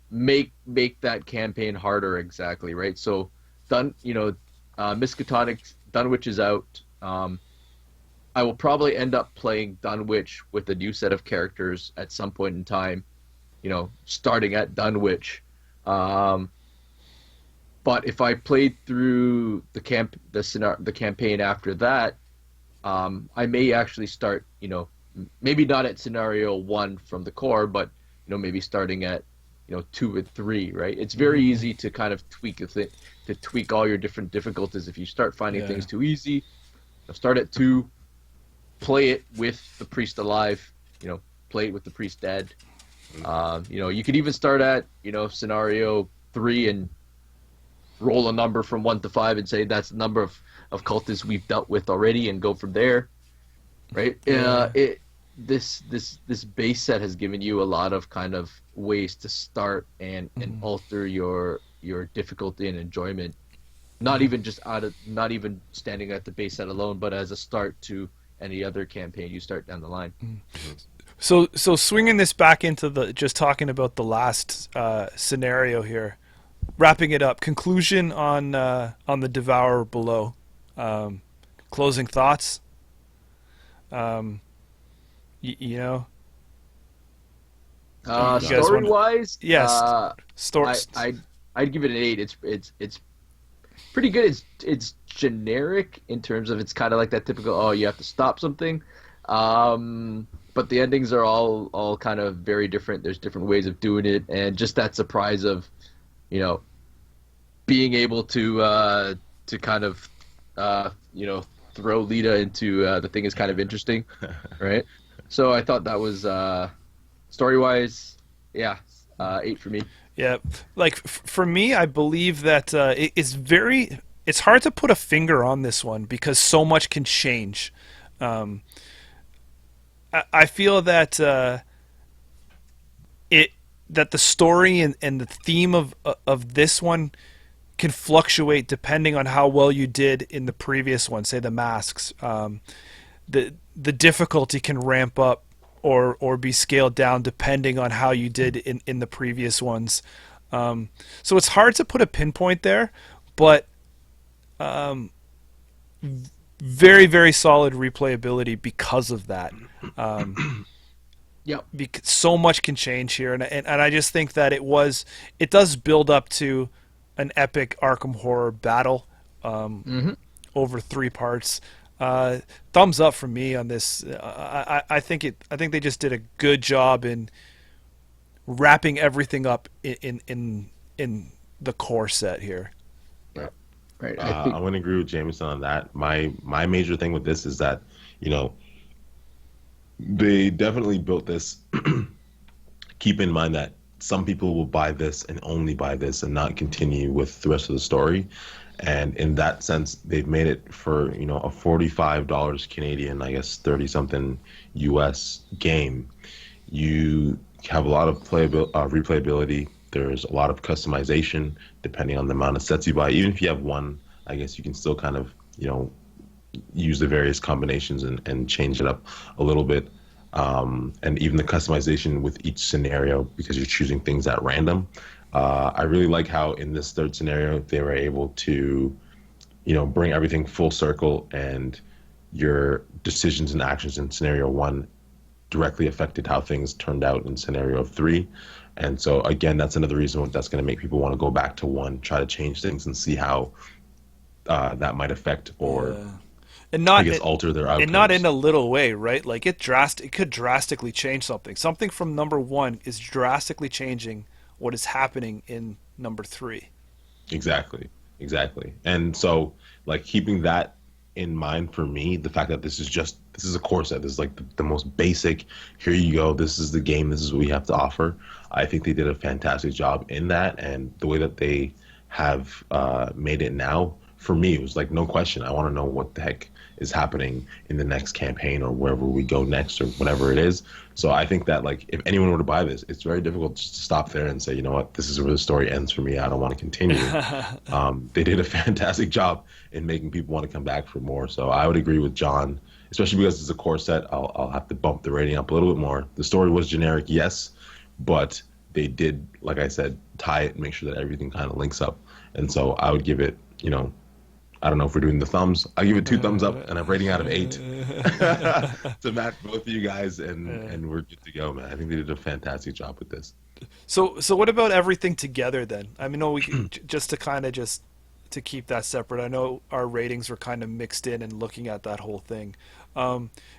C: make that campaign harder. Exactly. Right. So Miskatonic Dunwich is out. I will probably end up playing Dunwich with a new set of characters at some point in time. Starting at Dunwich. But if I played through the campaign after that, I may actually start, maybe not at scenario 1 from the core, but maybe starting at 2 and 3. Right? It's very easy to kind of tweak to tweak all your different difficulties. If you start finding things too easy, start at 2, play it with the priest alive, play it with the priest dead. You could even start at scenario 3 and roll a number from 1 to 5 and say that's the number of cultists we've dealt with already, and go from there, right? This base set has given you a lot of kind of ways to start and alter your difficulty and enjoyment, not even standing at the base set alone, but as a start to any other campaign you start down the line.
A: So swinging this back into just talking about the last scenario here, wrapping it up, conclusion on the Devourer below, closing thoughts.
C: Story wise,
A: yes,
C: I'd give it an 8. It's pretty good. It's generic in terms of it's kind of like that typical you have to stop something, but the endings are all kind of very different. There's different ways of doing it, and just that surprise of being able to kind of throw Lita into the thing is kind of interesting, right? So I thought that was story wise, 8 for me.
A: Yeah, like for me, I believe that it's hard to put a finger on this one because so much can change. I feel that that the story and the theme of this one can fluctuate depending on how well you did in the previous one. Say the masks, the difficulty can ramp up or be scaled down depending on how you did in the previous ones. So it's hard to put a pinpoint there, but very, very solid replayability because of that.
C: Yep.
A: So much can change here, and I just think that it does build up to an epic Arkham Horror battle over 3 parts. Thumbs up from me on this. I think they just did a good job in wrapping everything up in the core set here.
C: Yeah. Right.
B: I'm going to agree with Jameson on that. My major thing with this is that, they definitely built this. Keep in mind that some people will buy this and only buy this and not continue with the rest of the story. And in that sense, they've made it for, a $45 Canadian, I guess 30 something US game. You have a lot of replayability. There's a lot of customization depending on the amount of sets you buy. Even if you have one, I guess you can still kind of, use the various combinations and change it up a little bit. And even the customization with each scenario, because you're choosing things at random. I really like how in this third scenario they were able to, bring everything full circle, and your decisions and actions in scenario 1 directly affected how things turned out in scenario 3. And so again, that's another reason that's going to make people want to go back to 1, try to change things and see how that might affect or
A: and not
B: I guess alter their outcomes.
A: and not in a little way, right? Like it could drastically change something. Something from number 1 is drastically changing what is happening in number 3.
B: Exactly. And so, like, keeping that in mind for me, the fact that this is a core set. This is like the most basic. Here you go. This is the game. This is what we have to offer. I think they did a fantastic job in that, and the way that they have made it now, for me, it was like no question. I want to know what the heck is happening in the next campaign or wherever we go next or whatever it is. So I think that, like, if anyone were to buy this, it's very difficult just to stop there and say, you know what, this is where the story ends for me. I don't want to continue. They did a fantastic job in making people want to come back for more. So I would agree with John, especially because it's a core set. I'll have to bump the rating up a little bit more. The story was generic, yes, but they did, like I said, tie it and make sure that everything kind of links up. And so I would give it, I don't know if we're doing the thumbs. I'll give it 2 thumbs up and a rating out of 8 to match both of you guys, and we're good to go, man. I think they did a fantastic job with this.
A: So what about everything together then? I mean, just to keep that separate. I know our ratings were kind of mixed in and looking at that whole thing.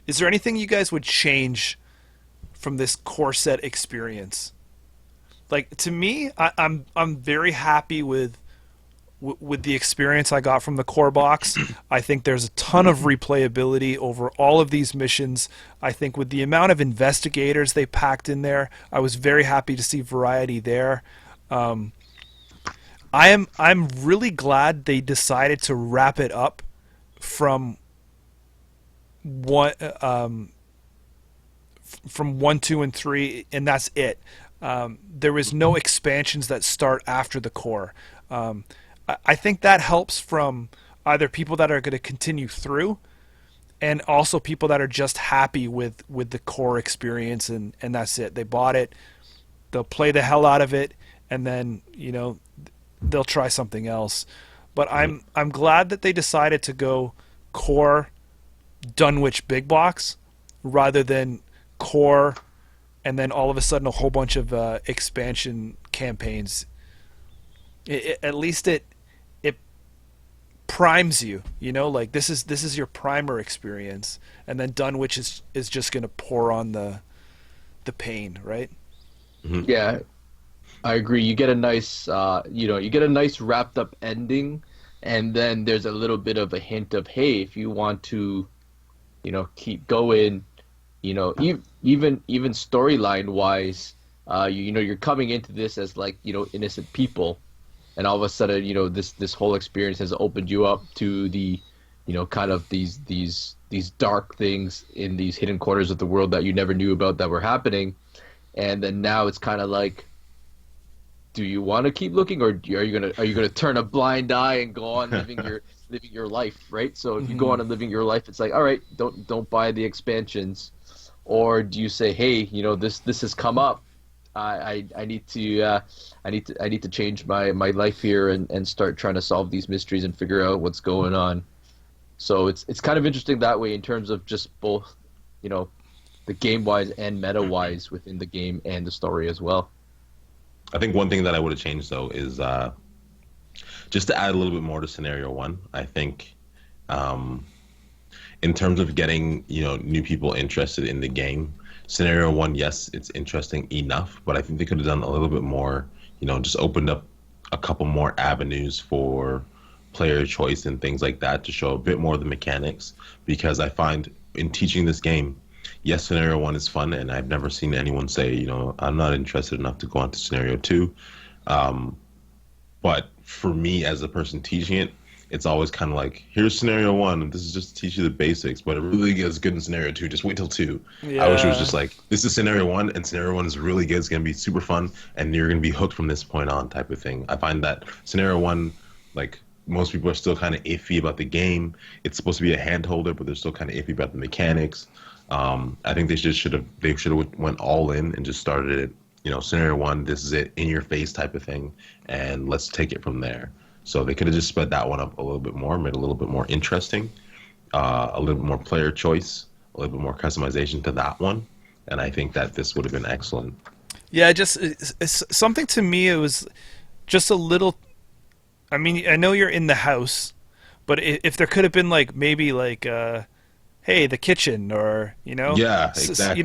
A: Is there anything you guys would change from this core set experience? Like, to me, I'm very happy with the experience I got from the core box. I think there's a ton of replayability over all of these missions. I think with the amount of investigators they packed in there, I was very happy to see variety there. I'm really glad they decided to wrap it up from one, 2, and 3, and that's it. There was no expansions that start after the core. I think that helps from either people that are going to continue through, and also people that are just happy with the core experience, and that's it. They bought it, they'll play the hell out of it, and then they'll try something else. But I'm glad that they decided to go core, Dunwich big box, rather than core, and then all of a sudden a whole bunch of expansion campaigns. At least it primes you, like this is your primer experience, and then Dunwich is just going to pour on the pain, right?
B: Mm-hmm.
C: Yeah, I agree. You get a nice, you get a nice wrapped up ending, and then there's a little bit of a hint of, hey, if you want to, keep going, even storyline wise, you're coming into this as like, innocent people. And all of a sudden, this whole experience has opened you up to the, kind of these dark things in these hidden corners of the world that you never knew about that were happening. And then now it's kind of like, do you want to keep looking, or are you gonna turn a blind eye and go on living your life, right? So if you go on and living your life, it's like, all right, don't buy the expansions, or do you say, hey, this has come up. I need to change my life here and start trying to solve these mysteries and figure out what's going on. So it's kind of interesting that way in terms of just both, the game wise and meta wise within the game and the story as well.
B: I think one thing that I would have changed though is just to add a little bit more to scenario 1. I think in terms of getting new people interested in the game. Scenario 1, yes, it's interesting enough, but I think they could have done a little bit more, just opened up a couple more avenues for player choice and things like that to show a bit more of the mechanics, because I find in teaching this game, yes, Scenario 1 is fun, and I've never seen anyone say, I'm not interested enough to go on to Scenario 2. But for me as a person teaching it, it's always kind of like, here's scenario 1, and this is just to teach you the basics, but it really gets good in scenario 2. Just wait till 2. I wish it was
A: Yeah.
B: just like, this is scenario 1, and scenario 1 is really good. It's gonna be super fun, and you're gonna be hooked from this point on, type of thing. I find that scenario 1, like most people are still kind of iffy about the game. It's supposed to be a hand holder, but they're still kind of iffy about the mechanics. I think they should have went all in and just started it. Scenario 1, this is it, in your face type of thing, and let's take it from there. So they could have just sped that one up a little bit more, made it a little bit more interesting, a little bit more player choice, a little bit more customization to that one, and I think that this would have been excellent.
A: Yeah, it's something to me. It was just a little. I mean, I know you're in the house, but if there could have been like maybe like, hey, the kitchen, or
B: Yeah, exactly.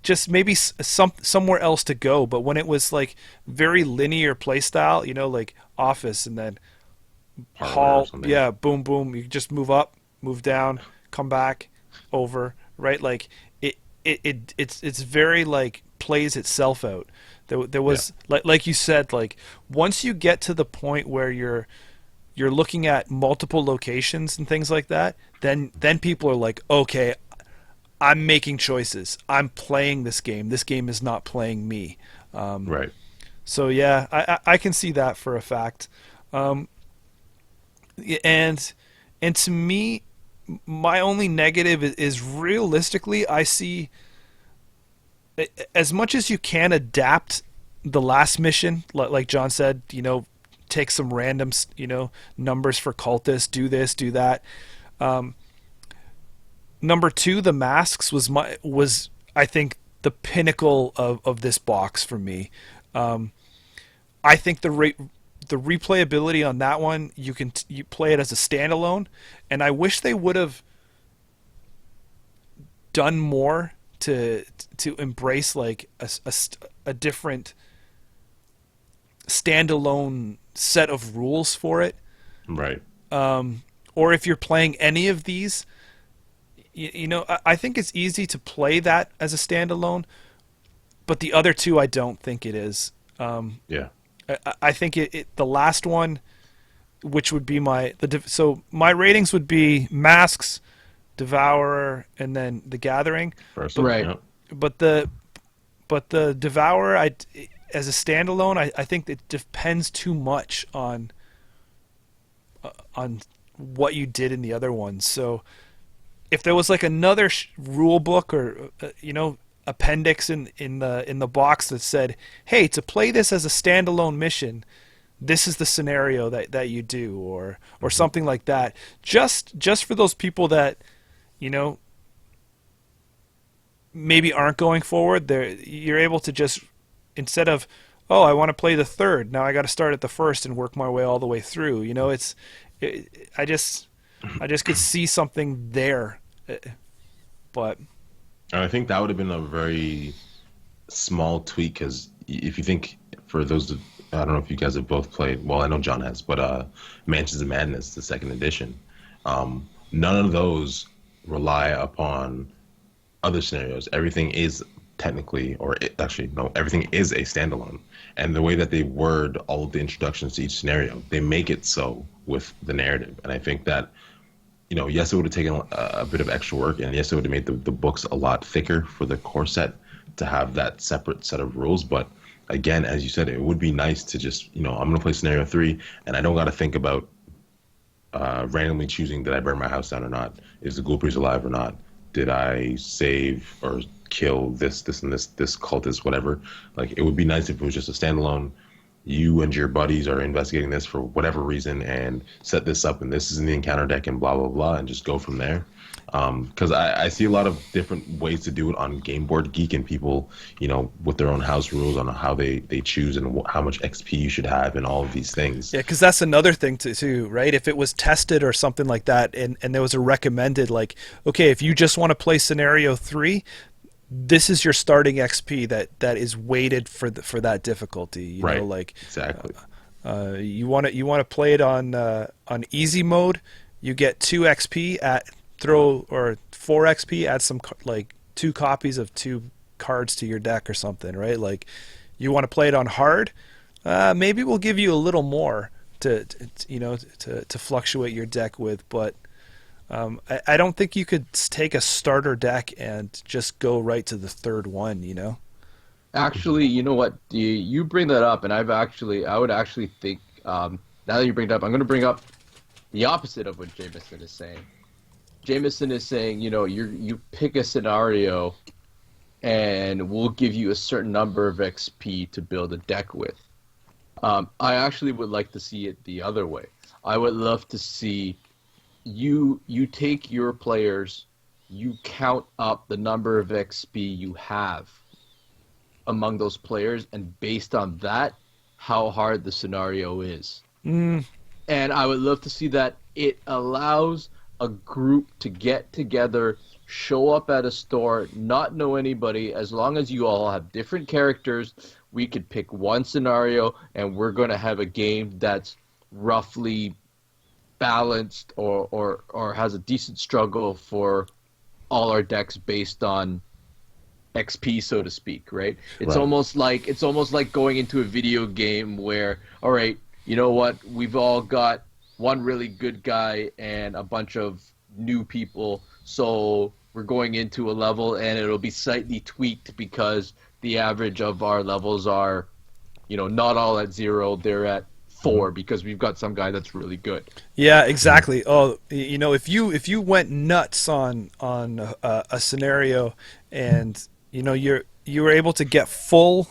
A: just maybe somewhere else to go. But when it was like very linear play style, like office and then
B: Parlor or
A: hall,
B: something.
A: yeah, boom, boom, you just move up, move down, come back, over, right? Like it's very like plays itself out. There was like you said, like once you get to the point where you're looking at multiple locations and things like that, then people are like, okay, I'm making choices. I'm playing this game. This game is not playing me.
B: Right.
A: So yeah, I can see that for a fact. And to me, my only negative is realistically, I see as much as you can adapt the last mission, like John said, take some random, numbers for cultists, do this, do that. Number 2, the masks was I think the pinnacle of this box for me. I think the replayability on that one, you play it as a standalone, and I wish they would have done more to embrace like a different standalone set of rules for it.
B: Right.
A: Or if you're playing any of these, I think it's easy to play that as a standalone, but the other two I don't think it is.
B: Yeah.
A: I think the last one, which would be so my ratings would be Masks, Devourer, and then The Gathering.
B: First
C: Right.
B: one.
A: But the Devourer, as a standalone, I think it depends too much on what you did in the other ones. So if there was like another rule book or appendix in the box that said, hey, to play this as a standalone mission, this is the scenario that you do, or something like that, just for those people that maybe aren't going forward, you're able to just, instead of, oh, I want to play the third, now I got to start at the first and work my way all the way through. I just could see something there, but
B: And I think that would have been a very small tweak, because if you think, for those, I don't know if you guys have both played, well, I know John has, but Mansions of Madness, the second edition, none of those rely upon other scenarios. Everything is technically, actually, no, everything is a standalone. And the way that they word all of the introductions to each scenario, they make it so with the narrative. And I think that, yes, it would have taken a bit of extra work, and yes, it would have made the books a lot thicker for the core set to have that separate set of rules. But again, as you said, it would be nice to just, I'm going to play scenario 3, and I don't got to think about randomly choosing, did I burn my house down or not? Is the ghoul priest alive or not? Did I save or kill this and this cultist, whatever? Like, it would be nice if it was just a standalone. You and your buddies are investigating this for whatever reason and set this up, and this is in the encounter deck and blah, blah, blah, and just go from there. Because I see a lot of different ways to do it on Game Board Geek, and people, with their own house rules on how they choose and how much XP you should have and all of these things.
A: yeah, because that's another thing too, right? If it was tested or something like that, and there was a recommended, like, okay, if you just want to play scenario 3, this is your starting XP that is weighted for that difficulty.
B: Right.
A: Like
B: Exactly.
A: you want to play it on easy mode, you get 2 XP or 4 XP, add some like 2 copies of 2 cards to your deck or something, right? Like, you want to play it on hard, maybe we'll give you a little more, to fluctuate your deck with. But I don't think you could take a starter deck and just go right to the third one.
C: Actually, you know what? You bring that up, and I would actually think, now that you bring it up, I'm going to bring up the opposite of what Jameson is saying. Jameson is saying, you pick a scenario, and we'll give you a certain number of XP to build a deck with. I actually would like to see it the other way. I would love to see you take your players, you count up the number of XP you have among those players, and based on that, how hard the scenario is. And I would love to see that it allows a group to get together, show up at a store, not know anybody. As long as you all have different characters, we could pick one scenario, and we're going to have a game that's roughly balanced or has a decent struggle for all our decks based on XP, so to speak, right? It's almost like going into a video game where, all right, you know what? We've all got one really good guy and a bunch of new people, so we're going into a level and it'll be slightly tweaked because the average of our levels are, not all at 0, they're at 4 because we've got some guy that's really good.
A: Yeah, exactly. Oh, if you went nuts on a scenario and you were able to get full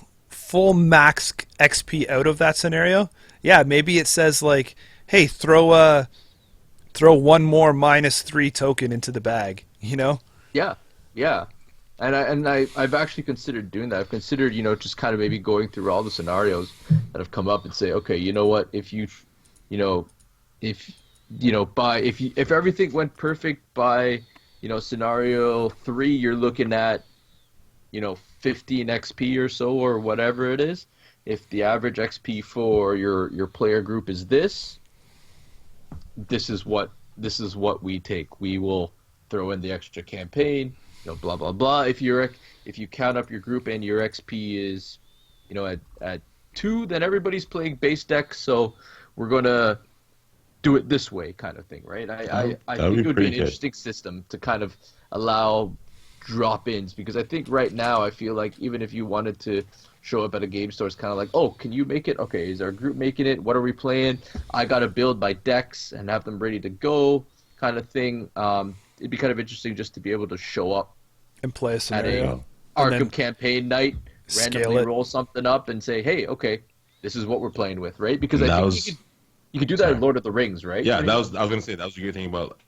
A: max XP out of that scenario, yeah, maybe it says like, hey, throw one more -3 token into the bag,
C: Yeah. And I've actually considered doing that. I've considered, just kind of maybe going through all the scenarios that have come up and say, okay, you know what, if everything went perfect by, scenario 3, you're looking at, 15 XP or so, or whatever it is. If the average XP for your player group is this is what we take. We will throw in the extra campaign, blah blah blah. If you count up your group and your XP is, at 2, then everybody's playing base deck. So we're gonna do it this way, kind of thing, right? I think it would be an interesting system to kind of allow drop-ins, because I think right now I feel like even if you wanted to show up at a game store, it's kind of like, oh, can you make it? Okay, is our group making it? What are we playing? I got to build my decks and have them ready to go, kind of thing. It'd be kind of interesting just to be able to show up
A: and play a scenario.
C: At a Arkham campaign night, randomly roll something up and say, hey, okay, this is what we're playing with, right? Because I think you could do that in Lord of the Rings, right?
B: Yeah, I was going to say, that was a good thing about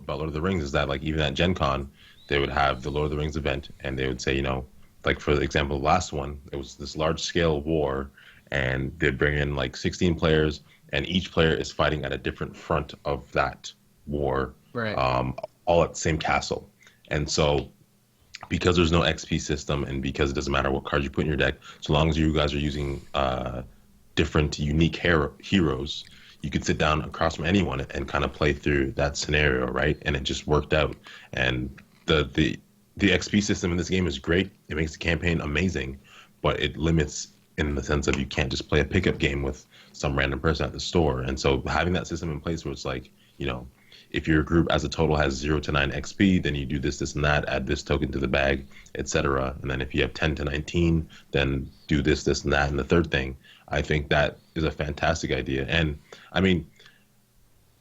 B: Lord of the Rings, is that like even at Gen Con, they would have the Lord of the Rings event, and they would say, like for example, the last one, it was this large-scale war, and they'd bring in like 16 players, and each player is fighting at a different front of that war,
C: right?
B: All at the same castle. And so because there's no XP system, and because it doesn't matter what cards you put in your deck, so long as you guys are using different unique heroes, you could sit down across from anyone and kind of play through that scenario, right? And it just worked out. And the XP system in this game is great. It makes the campaign amazing, but it limits in the sense of you can't just play a pickup game with some random person at the store. And so having that system in place where it's like, if your group as a total has 0 to 9 XP, then you do this, and that, add this token to the bag, etc. And then if you have 10 to 19, then do this, and that, and the third thing. I think that is a fantastic idea. And I mean,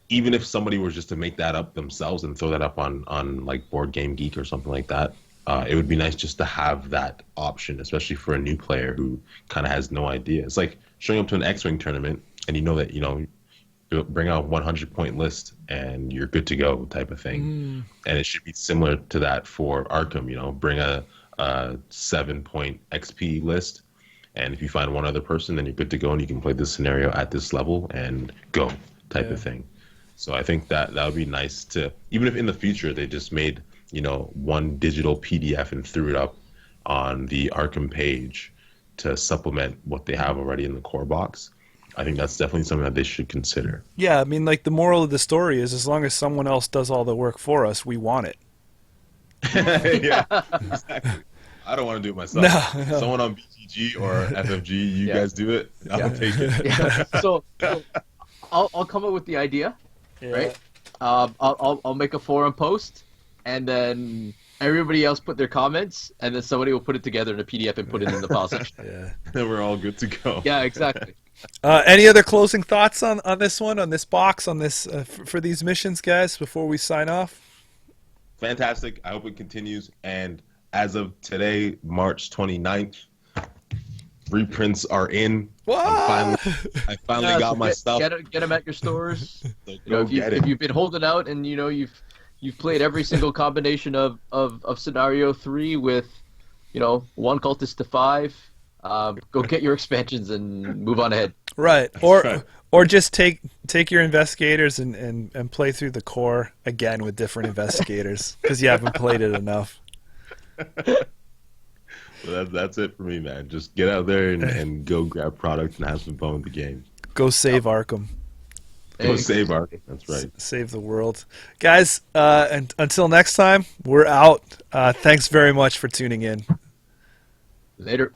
B: even if somebody were just to make that up themselves and throw that up on like Board Game Geek or something like that, it would be nice just to have that option, especially for a new player who kind of has no idea. It's like showing up to an X-Wing tournament and that, bring out a 100-point list and you're good to go type of thing. And it should be similar to that for Arkham, bring a 7-point XP list. And if you find one other person, then you're good to go and you can play this scenario at this level and go type of thing. So I think that would be nice to, even if in the future they just made, one digital PDF and threw it up on the Arkham page to supplement what they have already in the core box. I think that's definitely something that they should consider.
A: Yeah, I mean, like the moral of the story is as long as someone else does all the work for us, we want it.
B: Yeah, exactly. I don't want to do it myself. No. Someone on BTG or FFG, you guys do it. I'll take it.
C: Yeah. So I'll come up with the idea, right? I'll make a forum post, and then everybody else put their comments, and then somebody will put it together in a PDF and put it in the file section.
A: Yeah.
B: Then we're all good to go.
C: Yeah, exactly.
A: Any other closing thoughts on this one, on this box, on this for these missions, guys, before we sign off?
B: Fantastic. I hope it continues. And as of today, March 29th, reprints are in. I finally got my stuff.
C: Get them at your stores.
B: So
C: if you've been holding out and you've played every single combination of scenario 3 with 1 cultist to 5, go get your expansions and move on ahead.
A: Right. Or just take your investigators and play through the core again with different investigators because you haven't played it enough.
B: Well, that's it for me, man. Just get out there and go grab products and have some fun with the game.
A: Go save Arkham.
B: Go save Arkham. That's right.
A: Save the world. Guys, and until next time, we're out. Thanks very much for tuning in.
C: Later.